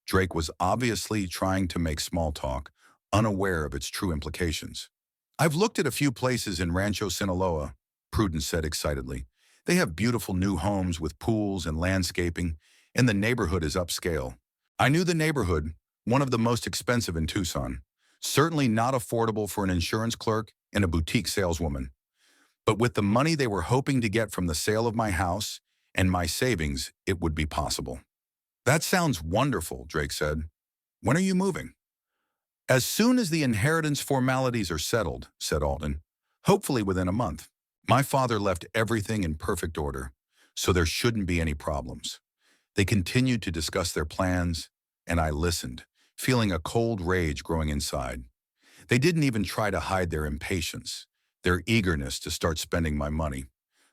Drake was obviously trying to make small talk, unaware of its true implications. "I've looked at a few places in Rancho Sinaloa," Prudence said excitedly. "They have beautiful new homes with pools and landscaping, and the neighborhood is upscale. I knew the neighborhood, one of the most expensive in Tucson. Certainly not affordable for an insurance clerk and a boutique saleswoman. But with the money they were hoping to get from the sale of my house and my savings, it would be possible. That sounds wonderful, Drake said. When are you moving? As soon as the inheritance formalities are settled, said Alton, hopefully within a month. My father left everything in perfect order, so there shouldn't be any problems. They continued to discuss their plans, and I listened, feeling a cold rage growing inside. They didn't even try to hide their impatience, their eagerness to start spending my money.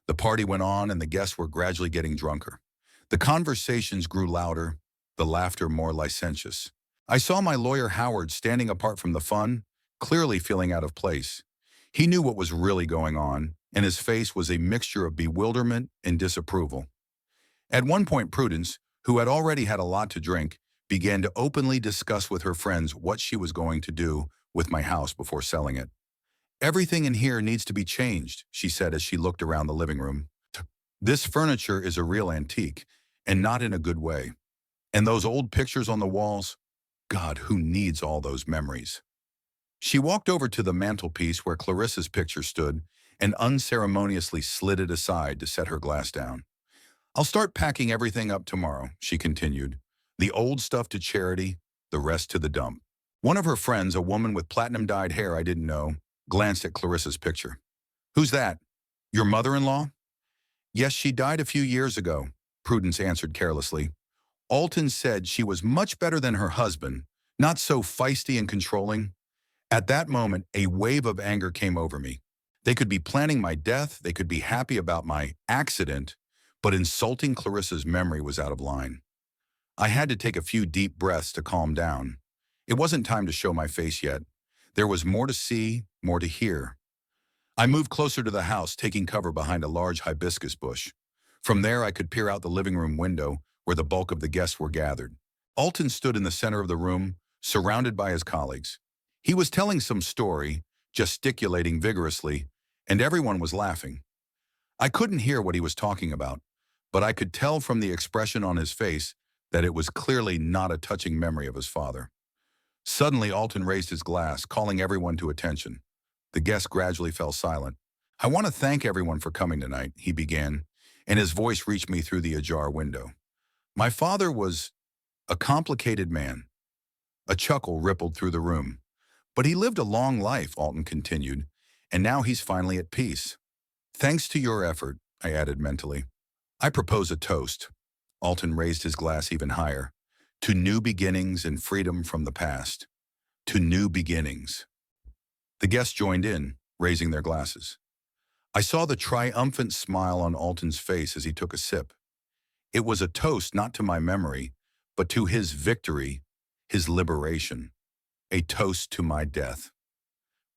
The party went on and the guests were gradually getting drunker. The conversations grew louder, the laughter more licentious. I saw my lawyer Howard standing apart from the fun, clearly feeling out of place. He knew what was really going on, and his face was a mixture of bewilderment and disapproval. At one point, Prudence, who had already had a lot to drink, began to openly discuss with her friends what she was going to do with my house before selling it. Everything in here needs to be changed, she said as she looked around the living room. This furniture is a real antique, and not in a good way. And those old pictures on the walls, God, who needs all those memories? She walked over to the mantelpiece where Clarissa's picture stood and unceremoniously slid it aside to set her glass down. I'll start packing everything up tomorrow, she continued. The old stuff to charity, the rest to the dump. One of her friends, a woman with platinum-dyed hair I didn't know, glanced at Clarissa's picture. Who's that? Your mother-in-law? Yes, she died a few years ago, Prudence answered carelessly. Alton said she was much better than her husband, not so feisty and controlling. At that moment, a wave of anger came over me. They could be planning my death, they could be happy about my accident, but insulting Clarissa's memory was out of line. I had to take a few deep breaths to calm down. It wasn't time to show my face yet. There was more to see, more to hear. I moved closer to the house, taking cover behind a large hibiscus bush. From there, I could peer out the living room window where the bulk of the guests were gathered. Alton stood in the center of the room, surrounded by his colleagues. He was telling some story, gesticulating vigorously, and everyone was laughing. I couldn't hear what he was talking about, but I could tell from the expression on his face that it was clearly not a touching memory of his father. Suddenly, Alton raised his glass, calling everyone to attention. The guests gradually fell silent. I want to thank everyone for coming tonight, he began, and his voice reached me through the ajar window. My father was a complicated man. A chuckle rippled through the room. But he lived a long life, Alton continued, and now he's finally at peace. Thanks to your effort, I added mentally. I propose a toast. Alton raised his glass even higher. To new beginnings and freedom from the past. To new beginnings. The guests joined in, raising their glasses. I saw the triumphant smile on Alton's face as he took a sip. It was a toast not to my memory, but to his victory, his liberation. A toast to my death.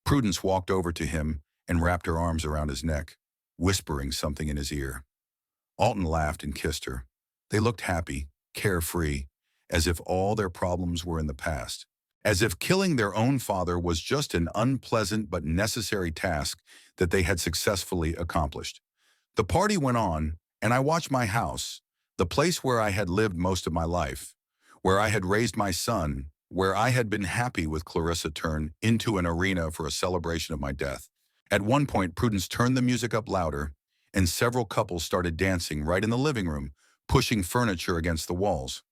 Prudence walked over to him and wrapped her arms around his neck, whispering something in his ear. Alton laughed and kissed her. They looked happy, carefree, as if all their problems were in the past. As if killing their own father was just an unpleasant but necessary task that they had successfully accomplished. The party went on, and I watched my house, the place where I had lived most of my life, where I had raised my son, where I had been happy with Clarissa, turn into an arena for a celebration of my death. At one point, Prudence turned the music up louder, and several couples started dancing right in the living room, pushing furniture against the walls.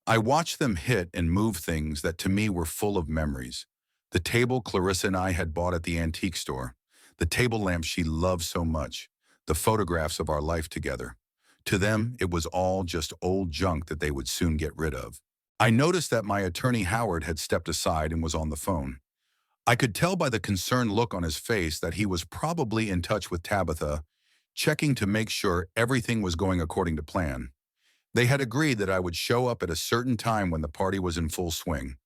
I watched them hit and move things that to me were full of memories. The table Clarissa and I had bought at the antique store, the table lamp she loved so much, the photographs of our life together. To them, it was all just old junk that they would soon get rid of. I noticed that my attorney Howard had stepped aside and was on the phone. I could tell by the concerned look on his face that he was probably in touch with Tabitha, checking to make sure everything was going according to plan. They had agreed that I would show up at a certain time when the party was in full swing.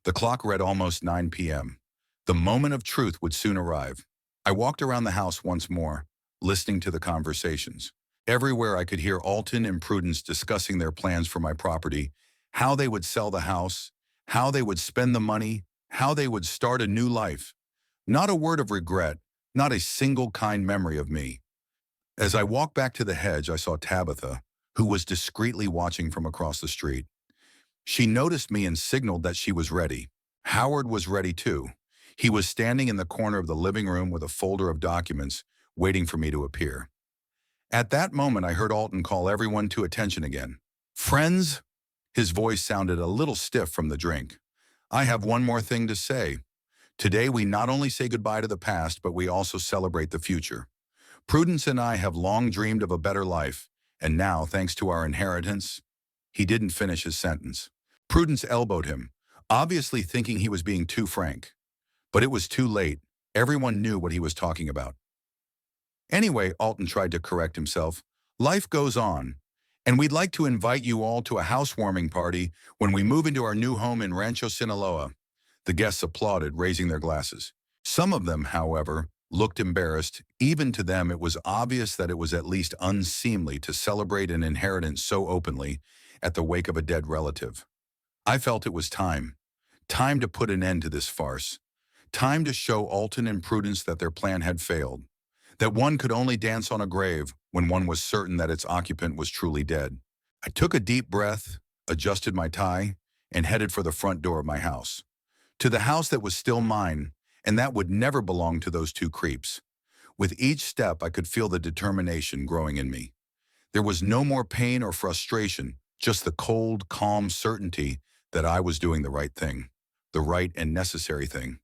The clock read almost 9 p.m. The moment of truth would soon arrive. I walked around the house once more, listening to the conversations. Everywhere I could hear Alton and Prudence discussing their plans for my property, how they would sell the house, how they would spend the money, how they would start a new life. Not a word of regret, not a single kind memory of me. As I walked back to the hedge, I saw Tabitha, who was discreetly watching from across the street. She noticed me and signaled that she was ready. Howard was ready too. He was standing in the corner of the living room with a folder of documents, waiting for me to appear. At that moment, I heard Alton call everyone to attention again. Friends? His voice sounded a little stiff from the drink. I have one more thing to say. Today, we not only say goodbye to the past, but we also celebrate the future. Prudence and I have long dreamed of a better life, and now, thanks to our inheritance, he didn't finish his sentence. Prudence elbowed him, obviously thinking he was being too frank. But it was too late. Everyone knew what he was talking about. Anyway, Alton tried to correct himself. Life goes on, and we'd like to invite you all to a housewarming party when we move into our new home in Rancho Sinaloa. The guests applauded, raising their glasses. Some of them, however, looked embarrassed. Even to them, it was obvious that it was at least unseemly to celebrate an inheritance so openly at the wake of a dead relative. I felt it was time. Time to put an end to this farce. Time to show Alton and Prudence that their plan had failed. That one could only dance on a grave when one was certain that its occupant was truly dead. I took a deep breath, adjusted my tie, and headed for the front door of my house. To the house that was still mine, and that would never belong to those two creeps. With each step, I could feel the determination growing in me. There was no more pain or frustration, just the cold, calm certainty that I was doing the right thing, the right and necessary thing.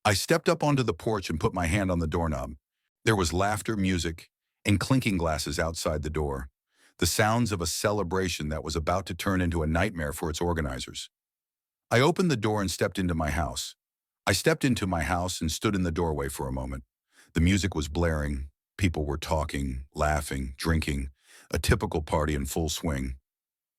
I stepped up onto the porch and put my hand on the doorknob. There was laughter, music, and clinking glasses outside the door, the sounds of a celebration that was about to turn into a nightmare for its organizers. I opened the door and stepped into my house. I stepped into my house and stood in the doorway for a moment. The music was blaring. People were talking, laughing, drinking, a typical party in full swing.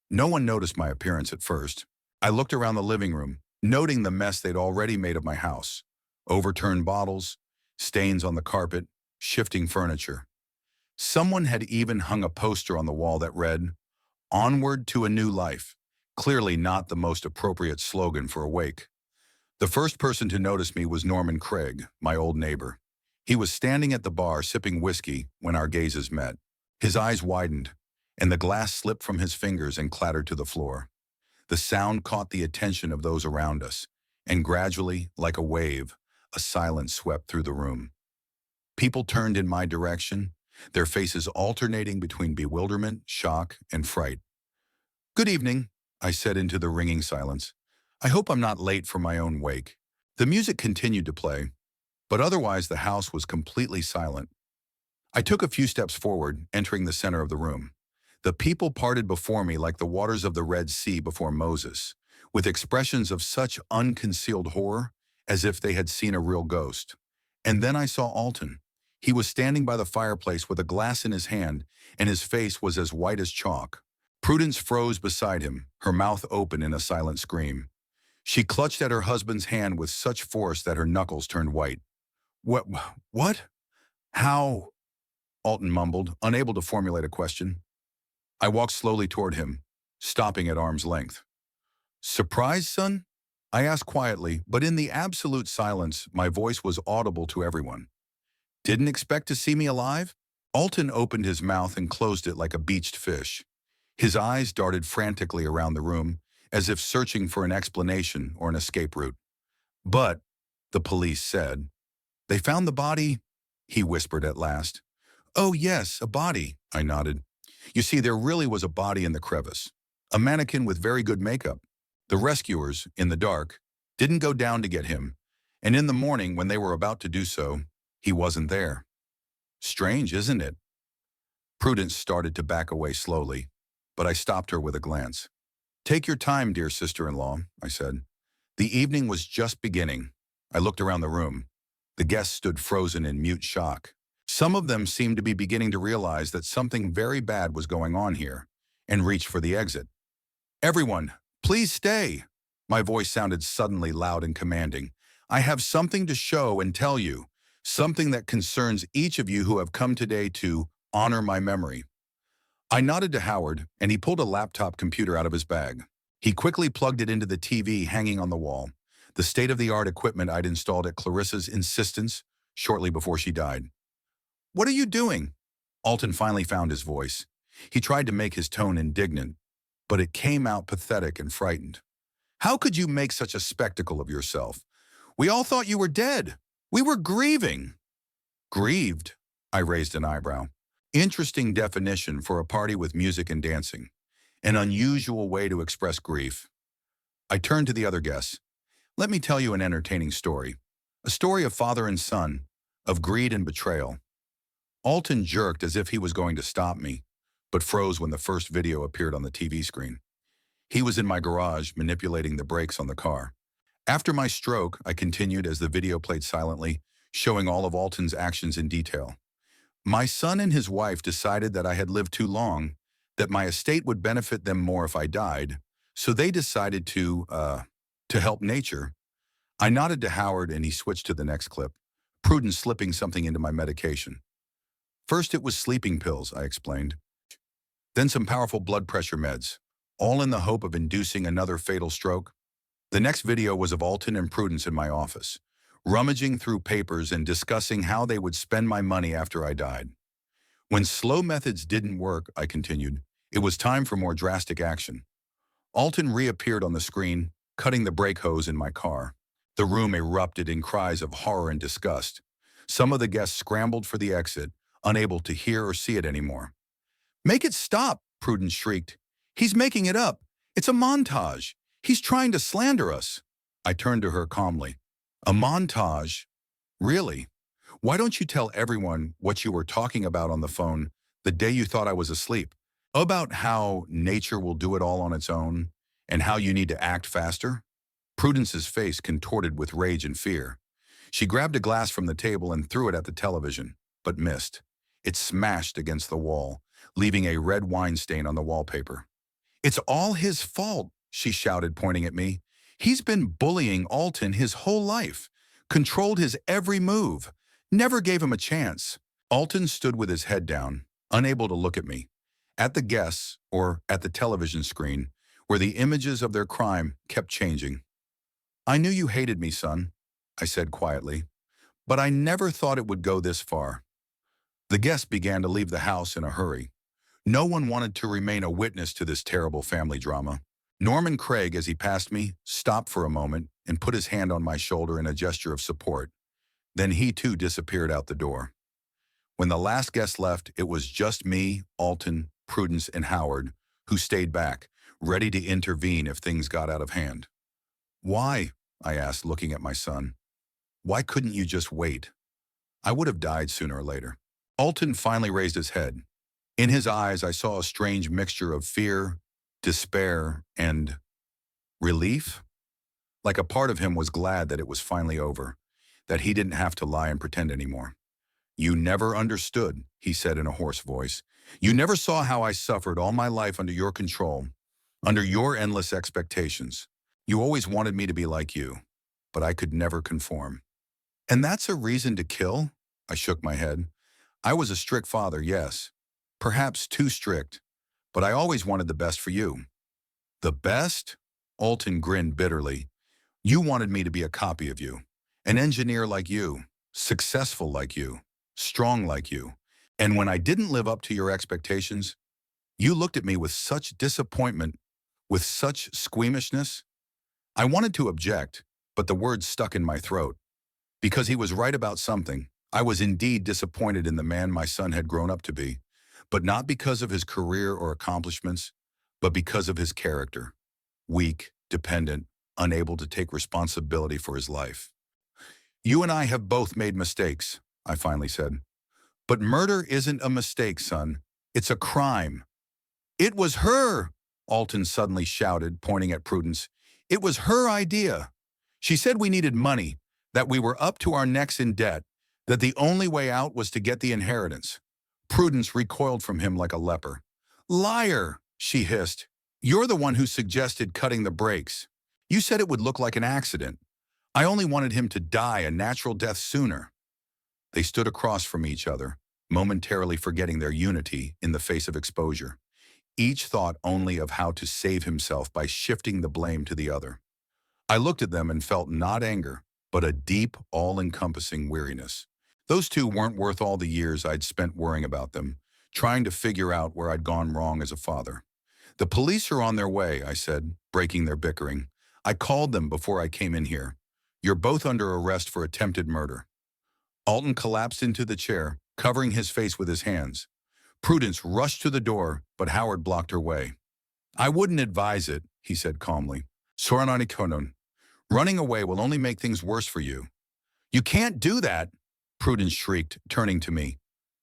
No one noticed my appearance at first. I looked around the living room, noting the mess they'd already made of my house. Overturned bottles, stains on the carpet, shifting furniture. Someone had even hung a poster on the wall that read, "Onward to a New Life," clearly not the most appropriate slogan for a wake. The first person to notice me was Norman Craig, my old neighbor. He was standing at the bar sipping whiskey when our gazes met. His eyes widened, and the glass slipped from his fingers and clattered to the floor. The sound caught the attention of those around us, and gradually, like a wave, a silence swept through the room. People turned in my direction, their faces alternating between bewilderment, shock, and fright. "Good evening," I said into the ringing silence. "I hope I'm not late for my own wake." The music continued to play, but otherwise the house was completely silent. I took a few steps forward, entering the center of the room. The people parted before me like the waters of the Red Sea before Moses, with expressions of such unconcealed horror as if they had seen a real ghost. And then I saw Alton. He was standing by the fireplace with a glass in his hand, and his face was as white as chalk. Prudence froze beside him, her mouth open in a silent scream. She clutched at her husband's hand with such force that her knuckles turned white. What? How?" Alton mumbled, unable to formulate a question. I walked slowly toward him, stopping at arm's length. "Surprised, son?" I asked quietly, but in the absolute silence, my voice was audible to everyone. "Didn't expect to see me alive?" Alton opened his mouth and closed it like a beached fish. His eyes darted frantically around the room, as if searching for an explanation or an escape route. "But," the police said, "they found the body," he whispered at last. "Oh yes, a body," I nodded. "You see, there really was a body in the crevice. A mannequin with very good makeup. The rescuers, in the dark, didn't go down to get him, and in the morning, when they were about to do so, he wasn't there. Strange, isn't it?" Prudence started to back away slowly, but I stopped her with a glance. "Take your time, dear sister-in-law," I said. The evening was just beginning. I looked around the room. The guests stood frozen in mute shock. Some of them seemed to be beginning to realize that something very bad was going on here, and reached for the exit. "Everyone, please stay!" My voice sounded suddenly loud and commanding. "I have something to show and tell you, something that concerns each of you who have come today to honor my memory." I nodded to Howard, and he pulled a laptop computer out of his bag. He quickly plugged it into the TV hanging on the wall, the state-of-the-art equipment I'd installed at Clarissa's insistence shortly before she died. "What are you doing?" Alton finally found his voice. He tried to make his tone indignant, but it came out pathetic and frightened. "How could you make such a spectacle of yourself? We all thought you were dead. We were grieving." "Grieved?" I raised an eyebrow. Interesting definition for a party with music and dancing. An unusual way to express grief. I turned to the other guests. Let me tell you an entertaining story. A story of father and son, of greed and betrayal. Alton jerked as if he was going to stop me, but froze when the first video appeared on the TV screen. He was in my garage manipulating the brakes on the car. After my stroke, I continued as the video played silently, showing all of Alton's actions in detail. My son and his wife decided that I had lived too long, that my estate would benefit them more if I died, so they decided to help nature. I nodded to Howard and he switched to the next clip, Prudence slipping something into my medication. First it was sleeping pills, I explained. Then some powerful blood pressure meds, all in the hope of inducing another fatal stroke. The next video was of Alton and Prudence in my office, rummaging through papers and discussing how they would spend my money after I died. When slow methods didn't work, I continued, it was time for more drastic action. Alton reappeared on the screen, cutting the brake hose in my car. The room erupted in cries of horror and disgust. Some of the guests scrambled for the exit, unable to hear or see it anymore. "Make it stop," Prudence shrieked. "He's making it up. It's a montage. He's trying to slander us." I turned to her calmly. "A montage? Really? Why don't you tell everyone what you were talking about on the phone the day you thought I was asleep? About how nature will do it all on its own, and how you need to act faster?" Prudence's face contorted with rage and fear. She grabbed a glass from the table and threw it at the television, but missed. It smashed against the wall, leaving a red wine stain on the wallpaper. "It's all his fault," she shouted, pointing at me. "He's been bullying Alton his whole life, controlled his every move, never gave him a chance." Alton stood with his head down, unable to look at me, at the guests or at the television screen, where the images of their crime kept changing. "I knew you hated me, son," I said quietly, "but I never thought it would go this far." The guests began to leave the house in a hurry. No one wanted to remain a witness to this terrible family drama. Norman Craig, as he passed me, stopped for a moment and put his hand on my shoulder in a gesture of support. Then he too disappeared out the door. When the last guest left, it was just me, Alton, Prudence, and Howard, who stayed back, ready to intervene if things got out of hand. "Why?" I asked, looking at my son. "Why couldn't you just wait? I would have died sooner or later." Alton finally raised his head. In his eyes, I saw a strange mixture of fear, despair, and relief. Like a part of him was glad that it was finally over, that he didn't have to lie and pretend anymore. "You never understood," he said in a hoarse voice. "You never saw how I suffered all my life under your control, under your endless expectations. You always wanted me to be like you, but I could never conform." "And that's a reason to kill?" I shook my head. "I was a strict father, yes. Perhaps too strict, but I always wanted the best for you." "The best?" Alton grinned bitterly. "You wanted me to be a copy of you, an engineer like you, successful like you, strong like you. And when I didn't live up to your expectations, you looked at me with such disappointment, with such squeamishness." I wanted to object, but the words stuck in my throat. Because he was right about something. I was indeed disappointed in the man my son had grown up to be, but not because of his career or accomplishments, but because of his character. Weak, dependent, unable to take responsibility for his life. "You and I have both made mistakes," I finally said. "But murder isn't a mistake, son. It's a crime." "It was her!" Alton suddenly shouted, pointing at Prudence. "It was her idea. She said we needed money, that we were up to our necks in debt, that the only way out was to get the inheritance." Prudence recoiled from him like a leper. "Liar!" she hissed. "You're the one who suggested cutting the brakes. You said it would look like an accident. I only wanted him to die a natural death sooner." They stood across from each other, momentarily forgetting their unity in the face of exposure. Each thought only of how to save himself by shifting the blame to the other. I looked at them and felt not anger, but a deep, all-encompassing weariness. Those two weren't worth all the years I'd spent worrying about them, trying to figure out where I'd gone wrong as a father. "The police are on their way," I said, breaking their bickering. "I called them before I came in here. You're both under arrest for attempted murder." Alton collapsed into the chair, covering his face with his hands. Prudence rushed to the door, but Howard blocked her way. I wouldn't advise it, he said calmly. Sorananikonon. Running away will only make things worse for you. You can't do that, Prudence shrieked, turning to me.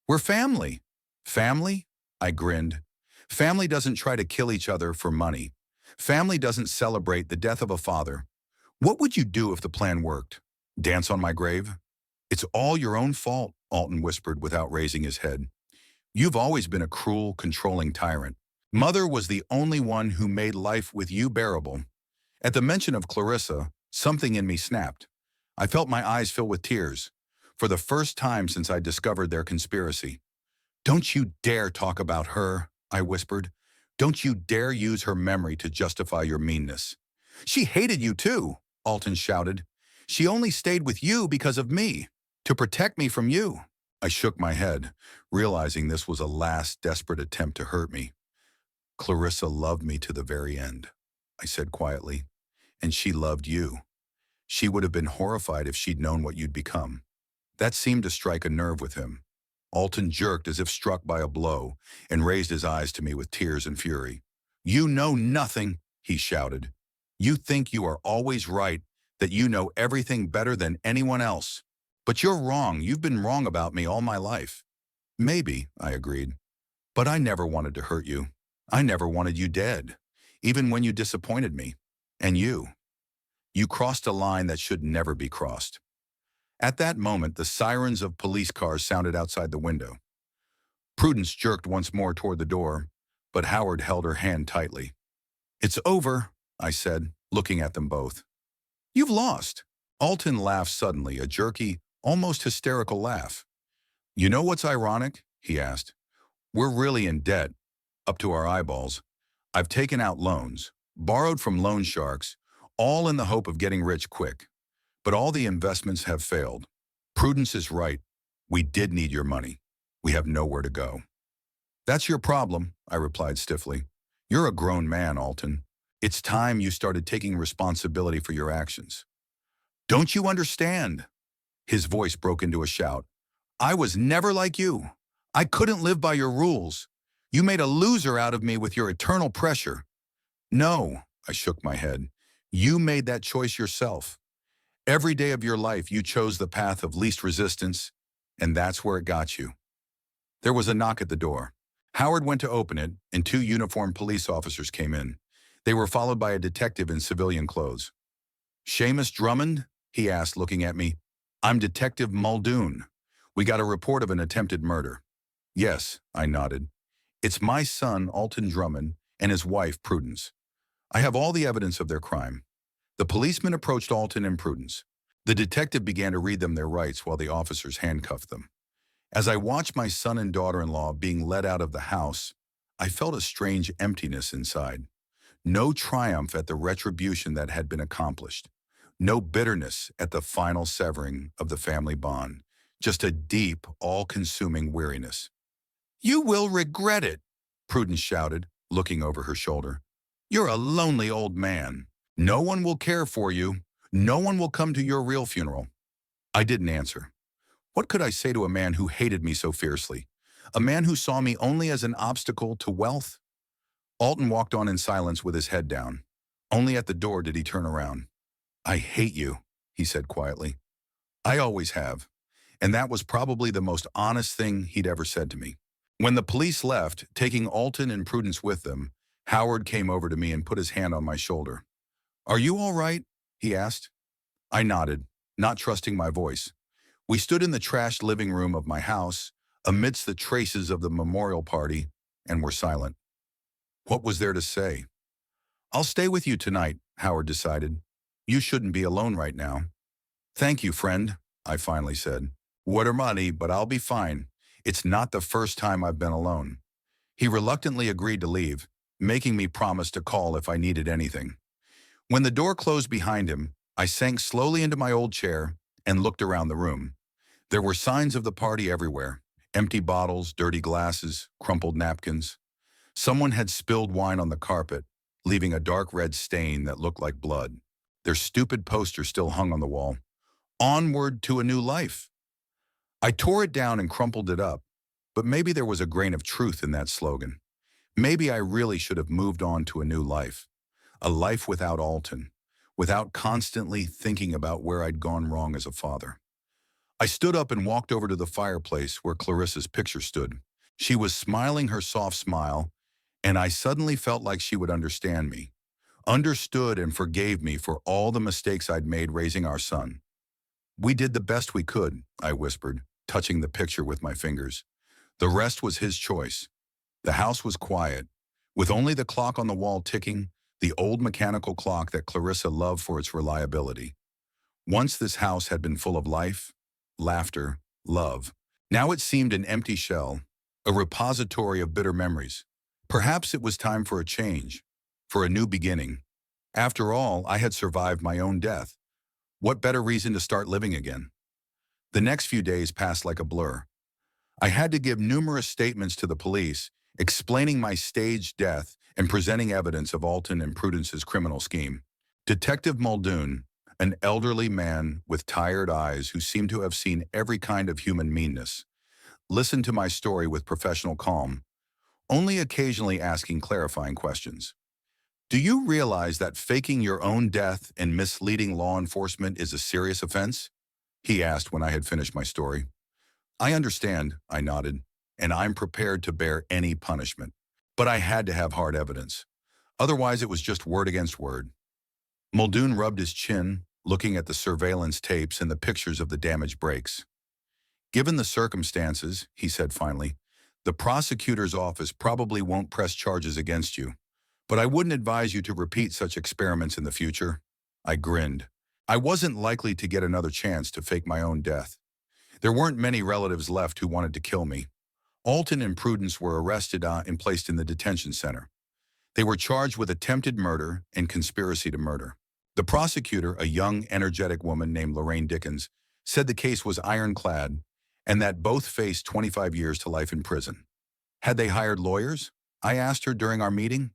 We're family. Family? I grinned. Family doesn't try to kill each other for money. Family doesn't celebrate the death of a father. What would you do if the plan worked? Dance on my grave? It's all your own fault, Alton whispered without raising his head. You've always been a cruel, controlling tyrant. Mother was the only one who made life with you bearable. At the mention of Clarissa, something in me snapped. I felt my eyes fill with tears, for the first time since I discovered their conspiracy. Don't you dare talk about her, I whispered. Don't you dare use her memory to justify your meanness. She hated you too, Alton shouted. She only stayed with you because of me, to protect me from you. I shook my head, realizing this was a last desperate attempt to hurt me. Clarissa loved me to the very end, I said quietly, and she loved you. She would have been horrified if she'd known what you'd become. That seemed to strike a nerve with him. Alton jerked as if struck by a blow and raised his eyes to me with tears and fury. You know nothing, he shouted. You think you are always right, that you know everything better than anyone else. But you're wrong. You've been wrong about me all my life. Maybe, I agreed. But I never wanted to hurt you. I never wanted you dead, even when you disappointed me. And you crossed a line that should never be crossed. At that moment, the sirens of police cars sounded outside the window. Prudence jerked once more toward the door, but Howard held her hand tightly. It's over, I said, looking at them both. You've lost. Alton laughed suddenly, a jerky, almost hysterical laugh. You know what's ironic? He asked. We're really in debt, up to our eyeballs. I've taken out loans, borrowed from loan sharks, all in the hope of getting rich quick. But all the investments have failed. Prudence is right. We did need your money. We have nowhere to go. That's your problem, I replied stiffly. You're a grown man, Alton. It's time you started taking responsibility for your actions. Don't you understand? His voice broke into a shout. I was never like you. I couldn't live by your rules. You made a loser out of me with your eternal pressure. No, I shook my head. You made that choice yourself. Every day of your life, you chose the path of least resistance, and that's where it got you. There was a knock at the door. Howard went to open it, and two uniformed police officers came in. They were followed by a detective in civilian clothes. Seamus Drummond? He asked, looking at me. I'm Detective Muldoon. We got a report of an attempted murder. Yes, I nodded. It's my son, Alton Drummond, and his wife, Prudence. I have all the evidence of their crime. The policeman approached Alton and Prudence. The detective began to read them their rights while the officers handcuffed them. As I watched my son and daughter-in-law being led out of the house, I felt a strange emptiness inside. No triumph at the retribution that had been accomplished. No bitterness at the final severing of the family bond. Just a deep, all-consuming weariness. You will regret it, Prudence shouted, looking over her shoulder. You're a lonely old man. No one will care for you. No one will come to your real funeral. I didn't answer. What could I say to a man who hated me so fiercely? A man who saw me only as an obstacle to wealth? Alton walked on in silence with his head down. Only at the door did he turn around. I hate you, he said quietly. I always have. And that was probably the most honest thing he'd ever said to me. When the police left, taking Alton and Prudence with them, Howard came over to me and put his hand on my shoulder. Are you all right? He asked. I nodded, not trusting my voice. We stood in the trashed living room of my house, amidst the traces of the memorial party, and were silent. What was there to say? I'll stay with you tonight, Howard decided. You shouldn't be alone right now. Thank you, friend, I finally said. Water money, but I'll be fine. It's not the first time I've been alone. He reluctantly agreed to leave, making me promise to call if I needed anything. When the door closed behind him, I sank slowly into my old chair and looked around the room. There were signs of the party everywhere. Empty bottles, dirty glasses, crumpled napkins. Someone had spilled wine on the carpet, leaving a dark red stain that looked like blood. Their stupid poster still hung on the wall. Onward to a new life. I tore it down and crumpled it up. But maybe there was a grain of truth in that slogan. Maybe I really should have moved on to a new life. A life without Alton, without constantly thinking about where I'd gone wrong as a father. I stood up and walked over to the fireplace where Clarissa's picture stood. She was smiling her soft smile, and I suddenly felt like she would understand me, understood and forgave me for all the mistakes I'd made raising our son. "We did the best we could," I whispered, touching the picture with my fingers. "The rest was his choice." The house was quiet, with only the clock on the wall ticking, the old mechanical clock that Clarissa loved for its reliability. Once this house had been full of life, laughter, love. Now it seemed an empty shell, a repository of bitter memories. Perhaps it was time for a change, for a new beginning. After all, I had survived my own death. What better reason to start living again? The next few days passed like a blur. I had to give numerous statements to the police, explaining my staged death and presenting evidence of Alton and Prudence's criminal scheme. Detective Muldoon, an elderly man with tired eyes who seemed to have seen every kind of human meanness, listened to my story with professional calm, only occasionally asking clarifying questions. "Do you realize that faking your own death and misleading law enforcement is a serious offense?" he asked when I had finished my story. "I understand," I nodded, "and I'm prepared to bear any punishment. But I had to have hard evidence. Otherwise, it was just word against word." Muldoon rubbed his chin, looking at the surveillance tapes and the pictures of the damaged brakes. "Given the circumstances," he said finally, "the prosecutor's office probably won't press charges against you. But I wouldn't advise you to repeat such experiments in the future." I grinned. I wasn't likely to get another chance to fake my own death. There weren't many relatives left who wanted to kill me. Alton and Prudence were arrested and placed in the detention center. They were charged with attempted murder and conspiracy to murder. The prosecutor, a young, energetic woman named Lorraine Dickens, said the case was ironclad and that both faced 25 years to life in prison. "Had they hired lawyers?" I asked her during our meeting.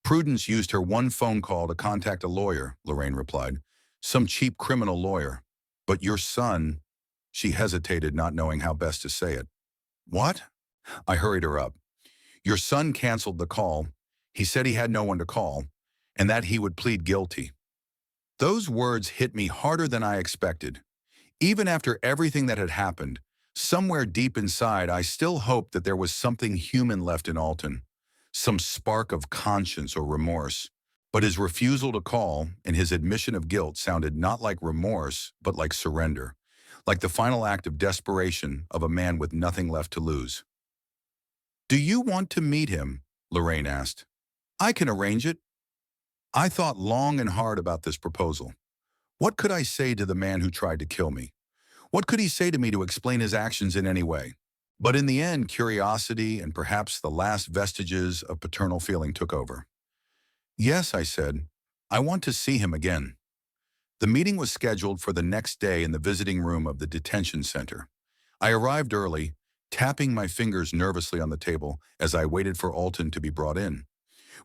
"Prudence used her one phone call to contact a lawyer," Lorraine replied. "Some cheap criminal lawyer. But your son—" She hesitated, not knowing how best to say it. "What?" I hurried her up. "Your son canceled the call. He said he had no one to call, and that he would plead guilty." Those words hit me harder than I expected. Even after everything that had happened, somewhere deep inside I still hoped that there was something human left in Alton, some spark of conscience or remorse. But his refusal to call and his admission of guilt sounded not like remorse, but like surrender, like the final act of desperation of a man with nothing left to lose. "Do you want to meet him?" Lorraine asked. "I can arrange it." I thought long and hard about this proposal. What could I say to the man who tried to kill me? What could he say to me to explain his actions in any way? But in the end, curiosity and perhaps the last vestiges of paternal feeling took over. "Yes," I said, "I want to see him again." The meeting was scheduled for the next day in the visiting room of the detention center. I arrived early, tapping my fingers nervously on the table as I waited for Alton to be brought in.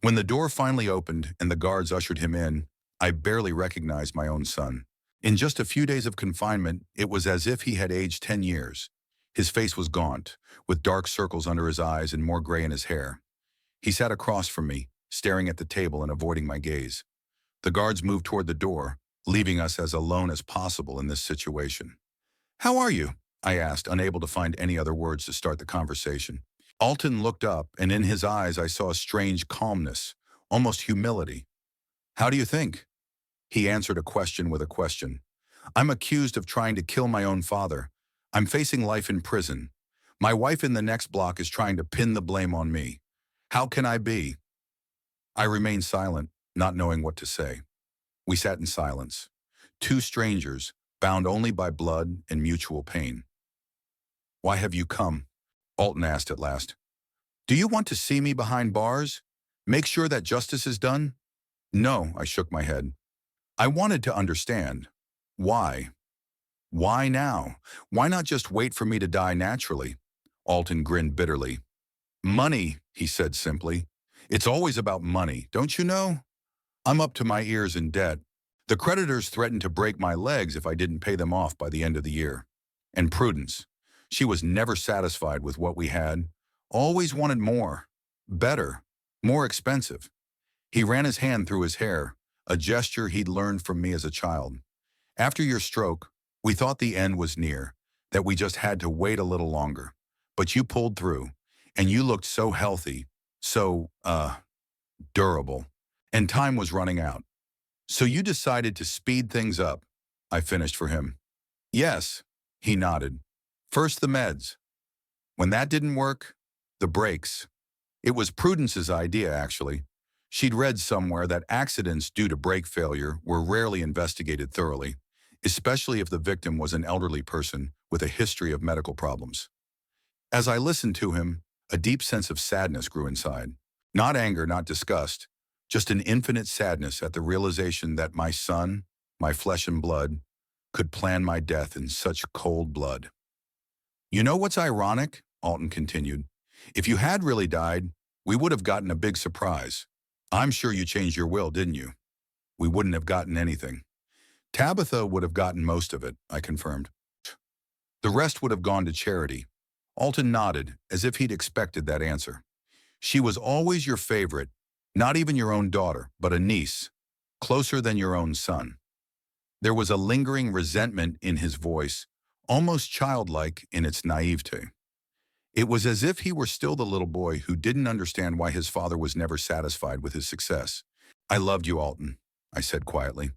When the door finally opened and the guards ushered him in, I barely recognized my own son. In just a few days of confinement, it was as if he had aged 10 years. His face was gaunt, with dark circles under his eyes and more gray in his hair. He sat across from me, staring at the table and avoiding my gaze. The guards moved toward the door, leaving us as alone as possible in this situation. "How are you?" I asked, unable to find any other words to start the conversation. Alton looked up, and in his eyes I saw a strange calmness, almost humility. "How do you think?" He answered a question with a question. "I'm accused of trying to kill my own father. I'm facing life in prison. My wife in the next block is trying to pin the blame on me. How can I be?" I remained silent, not knowing what to say. We sat in silence, two strangers, bound only by blood and mutual pain. "Why have you come?" Alton asked at last. "Do you want to see me behind bars? Make sure that justice is done?" "No," I shook my head. "I wanted to understand. Why? Why now? Why not just wait for me to die naturally?" Alton grinned bitterly. "Money," he said simply. "It's always about money, don't you know? I'm up to my ears in debt. The creditors threatened to break my legs if I didn't pay them off by the end of the year. And Prudence. She was never satisfied with what we had, always wanted more, better, more expensive. He ran his hand through his hair, a gesture he'd learned from me as a child. After your stroke, we thought the end was near, that we just had to wait a little longer. But you pulled through, and you looked so healthy, so, durable. And time was running out. So you decided to speed things up, I finished for him. Yes, he nodded. First the meds. When that didn't work, the brakes. It was Prudence's idea, actually. She'd read somewhere that accidents due to brake failure were rarely investigated thoroughly, especially if the victim was an elderly person with a history of medical problems. As I listened to him, a deep sense of sadness grew inside. Not anger, not disgust, just an infinite sadness at the realization that my son, my flesh and blood, could plan my death in such cold blood. You know what's ironic? Alton continued. If you had really died, we would have gotten a big surprise. I'm sure you changed your will, didn't you? We wouldn't have gotten anything. Tabitha would have gotten most of it, I confirmed. The rest would have gone to charity. Alton nodded, as if he'd expected that answer. She was always your favorite, not even your own daughter, but a niece, closer than your own son. There was a lingering resentment in his voice, almost childlike in its naivete. It was as if he were still the little boy who didn't understand why his father was never satisfied with his success. I loved you, Alton, I said quietly.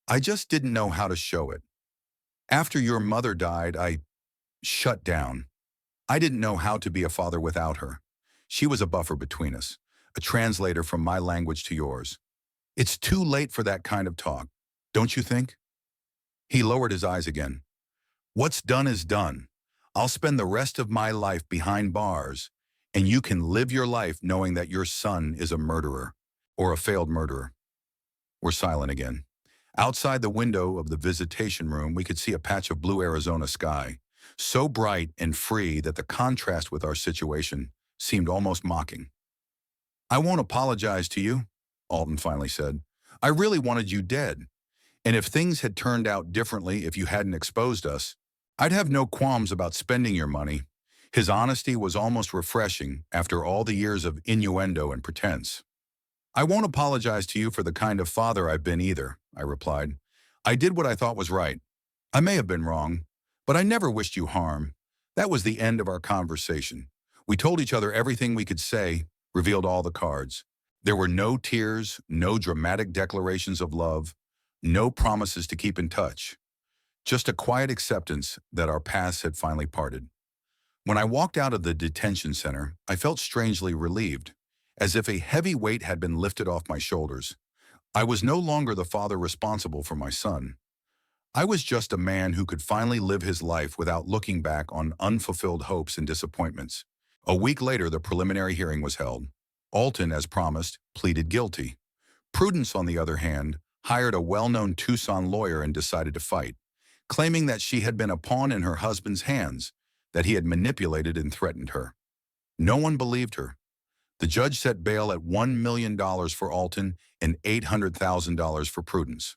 I just didn't know how to show it. After your mother died, I shut down. I didn't know how to be a father without her. She was a buffer between us, a translator from my language to yours. It's too late for that kind of talk, don't you think? He lowered his eyes again. What's done is done. I'll spend the rest of my life behind bars, and you can live your life knowing that your son is a murderer, or a failed murderer. We're silent again. Outside the window of the visitation room, we could see a patch of blue Arizona sky, so bright and free that the contrast with our situation seemed almost mocking. I won't apologize to you, Alton finally said. I really wanted you dead. And if things had turned out differently, if you hadn't exposed us, I'd have no qualms about spending your money. His honesty was almost refreshing after all the years of innuendo and pretense. I won't apologize to you for the kind of father I've been either, I replied. I did what I thought was right. I may have been wrong, but I never wished you harm. That was the end of our conversation. We told each other everything we could say, revealed all the cards. There were no tears, no dramatic declarations of love, no promises to keep in touch. Just a quiet acceptance that our paths had finally parted. When I walked out of the detention center, I felt strangely relieved, as if a heavy weight had been lifted off my shoulders. I was no longer the father responsible for my son. I was just a man who could finally live his life without looking back on unfulfilled hopes and disappointments. A week later, the preliminary hearing was held. Alton, as promised, pleaded guilty. Prudence, on the other hand, hired a well-known Tucson lawyer and decided to fight, claiming that she had been a pawn in her husband's hands, that he had manipulated and threatened her. No one believed her. The judge set bail at $1 million for Alton and $800,000 for Prudence.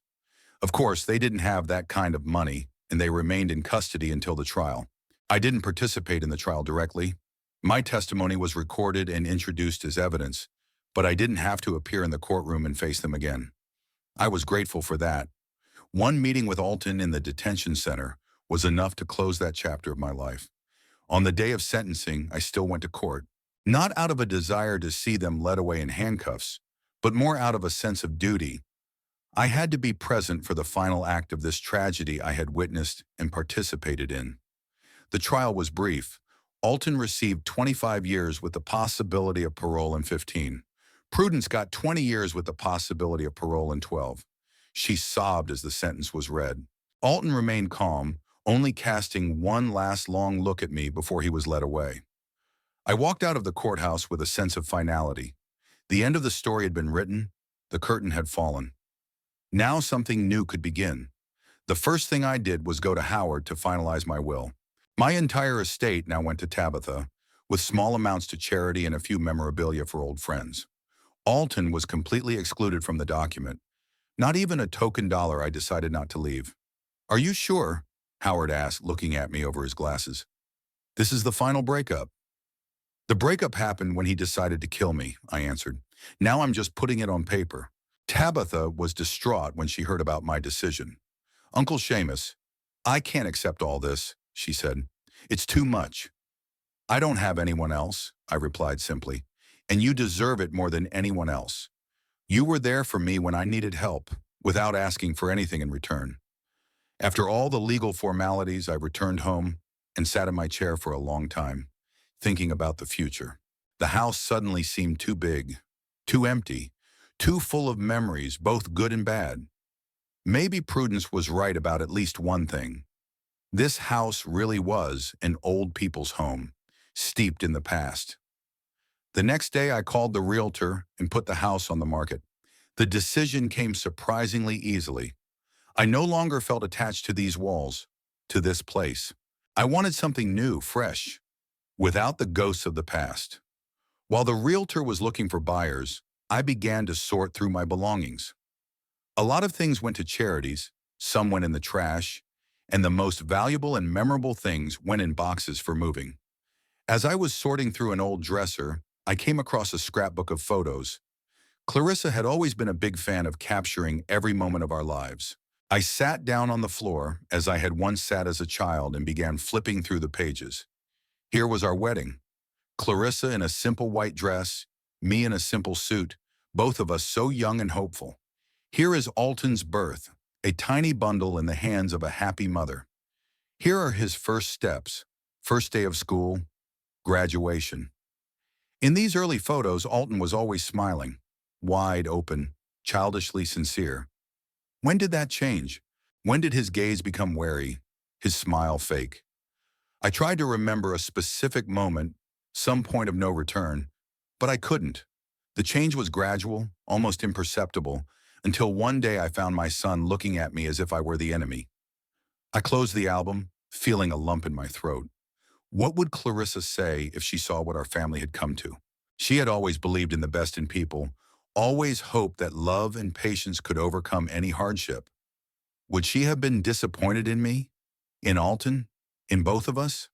Of course, they didn't have that kind of money, and they remained in custody until the trial. I didn't participate in the trial directly. My testimony was recorded and introduced as evidence, but I didn't have to appear in the courtroom and face them again. I was grateful for that. One meeting with Alton in the detention center was enough to close that chapter of my life. On the day of sentencing, I still went to court, not out of a desire to see them led away in handcuffs, but more out of a sense of duty. I had to be present for the final act of this tragedy I had witnessed and participated in. The trial was brief. Alton received 25 years with the possibility of parole in 15. Prudence got 20 years with the possibility of parole in 12. She sobbed as the sentence was read. Alton remained calm, only casting one last long look at me before he was led away. I walked out of the courthouse with a sense of finality. The end of the story had been written, the curtain had fallen. Now something new could begin. The first thing I did was go to Howard to finalize my will. My entire estate now went to Tabitha, with small amounts to charity and a few memorabilia for old friends. Alton was completely excluded from the document. Not even a token dollar. I decided not to leave. Are you sure? Howard asked, looking at me over his glasses. This is the final breakup. The breakup happened when he decided to kill me, I answered. Now I'm just putting it on paper. Tabitha was distraught when she heard about my decision. Uncle Seamus, I can't accept all this, she said. It's too much. I don't have anyone else, I replied simply, and you deserve it more than anyone else. You were there for me when I needed help, without asking for anything in return. After all the legal formalities, I returned home and sat in my chair for a long time, thinking about the future. The house suddenly seemed too big, too empty, too full of memories, both good and bad. Maybe Prudence was right about at least one thing. This house really was an old people's home, steeped in the past. The next day, I called the realtor and put the house on the market. The decision came surprisingly easily. I no longer felt attached to these walls, to this place. I wanted something new, fresh, without the ghosts of the past. While the realtor was looking for buyers, I began to sort through my belongings. A lot of things went to charities, some went in the trash, and the most valuable and memorable things went in boxes for moving. As I was sorting through an old dresser, I came across a scrapbook of photos. Clarissa had always been a big fan of capturing every moment of our lives. I sat down on the floor, as I had once sat as a child, and began flipping through the pages. Here was our wedding. Clarissa in a simple white dress, me in a simple suit, both of us so young and hopeful. Here is Alton's birth, a tiny bundle in the hands of a happy mother. Here are his first steps, first day of school, graduation. In these early photos, Alton was always smiling, wide open, childishly sincere. When did that change? When did his gaze become wary, his smile fake? I tried to remember a specific moment, some point of no return, but I couldn't. The change was gradual, almost imperceptible, until one day I found my son looking at me as if I were the enemy. I closed the album, feeling a lump in my throat. What would Clarissa say if she saw what our family had come to? She had always believed in the best in people, always hoped that love and patience could overcome any hardship. Would she have been disappointed in me? In Alton? In both of us?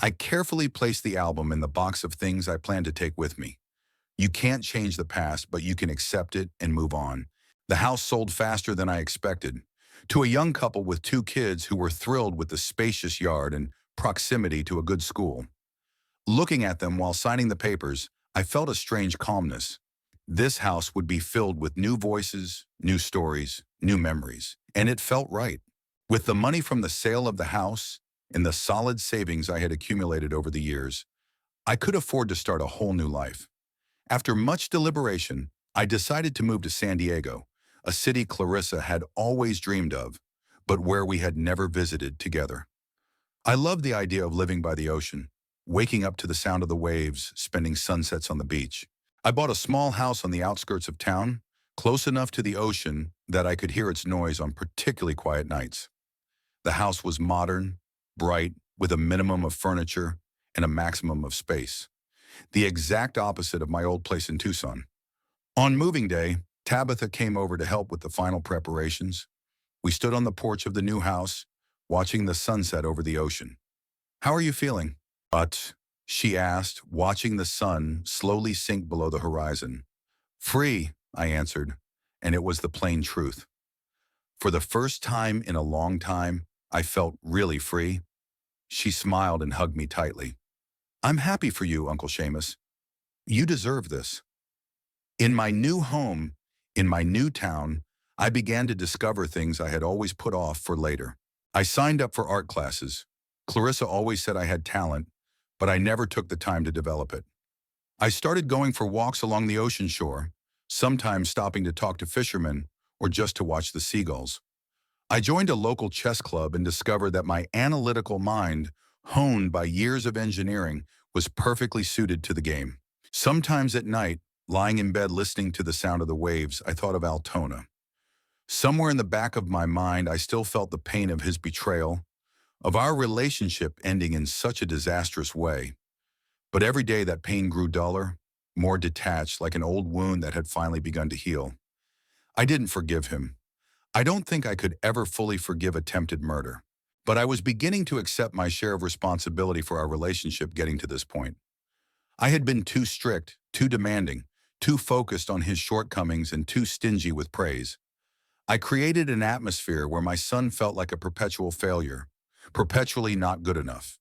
I carefully placed the album in the box of things I planned to take with me. You can't change the past, but you can accept it and move on. The house sold faster than I expected, to a young couple with 2 kids who were thrilled with the spacious yard and proximity to a good school. Looking at them while signing the papers, I felt a strange calmness. This house would be filled with new voices, new stories, new memories, and it felt right. With the money from the sale of the house and the solid savings I had accumulated over the years, I could afford to start a whole new life. After much deliberation, I decided to move to San Diego, a city Clarissa had always dreamed of, but where we had never visited together. I loved the idea of living by the ocean, waking up to the sound of the waves, spending sunsets on the beach. I bought a small house on the outskirts of town, close enough to the ocean that I could hear its noise on particularly quiet nights. The house was modern, bright, with a minimum of furniture and a maximum of space. The exact opposite of my old place in Tucson. On moving day, Tabitha came over to help with the final preparations. We stood on the porch of the new house, watching the sunset over the ocean. "How are you feeling?" "But," she asked, watching the sun slowly sink below the horizon. "Free," I answered, and it was the plain truth. For the first time in a long time, I felt really free. She smiled and hugged me tightly. "I'm happy for you, Uncle Seamus. You deserve this." In my new home, in my new town, I began to discover things I had always put off for later. I signed up for art classes. Clarissa always said I had talent, but I never took the time to develop it. I started going for walks along the ocean shore, sometimes stopping to talk to fishermen or just to watch the seagulls. I joined a local chess club and discovered that my analytical mind, honed by years of engineering, was perfectly suited to the game. Sometimes at night, lying in bed listening to the sound of the waves, I thought of Altona. Somewhere in the back of my mind, I still felt the pain of his betrayal, of our relationship ending in such a disastrous way. But every day that pain grew duller, more detached, like an old wound that had finally begun to heal. I didn't forgive him. I don't think I could ever fully forgive attempted murder. But I was beginning to accept my share of responsibility for our relationship getting to this point. I had been too strict, too demanding, too focused on his shortcomings and too stingy with praise. I created an atmosphere where my son felt like a perpetual failure, perpetually not good enough.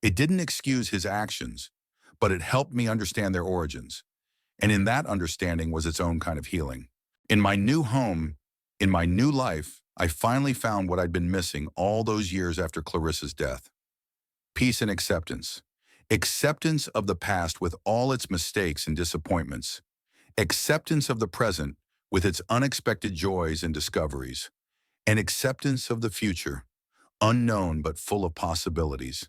It didn't excuse his actions, but it helped me understand their origins. And in that understanding was its own kind of healing. In my new home, in my new life, I finally found what I'd been missing all those years after Clarissa's death. Peace and acceptance. Acceptance of the past with all its mistakes and disappointments. Acceptance of the present with its unexpected joys and discoveries. And acceptance of the future, unknown but full of possibilities.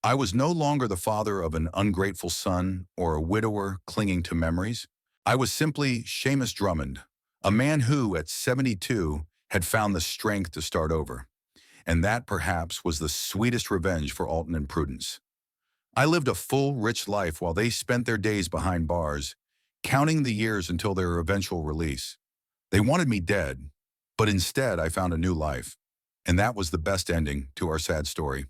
I was no longer the father of an ungrateful son or a widower clinging to memories. I was simply Seamus Drummond, a man who, at 72, had found the strength to start over. And that, perhaps, was the sweetest revenge for Alton and Prudence. I lived a full, rich life while they spent their days behind bars, counting the years until their eventual release. They wanted me dead, but instead I found a new life. And that was the best ending to our sad story.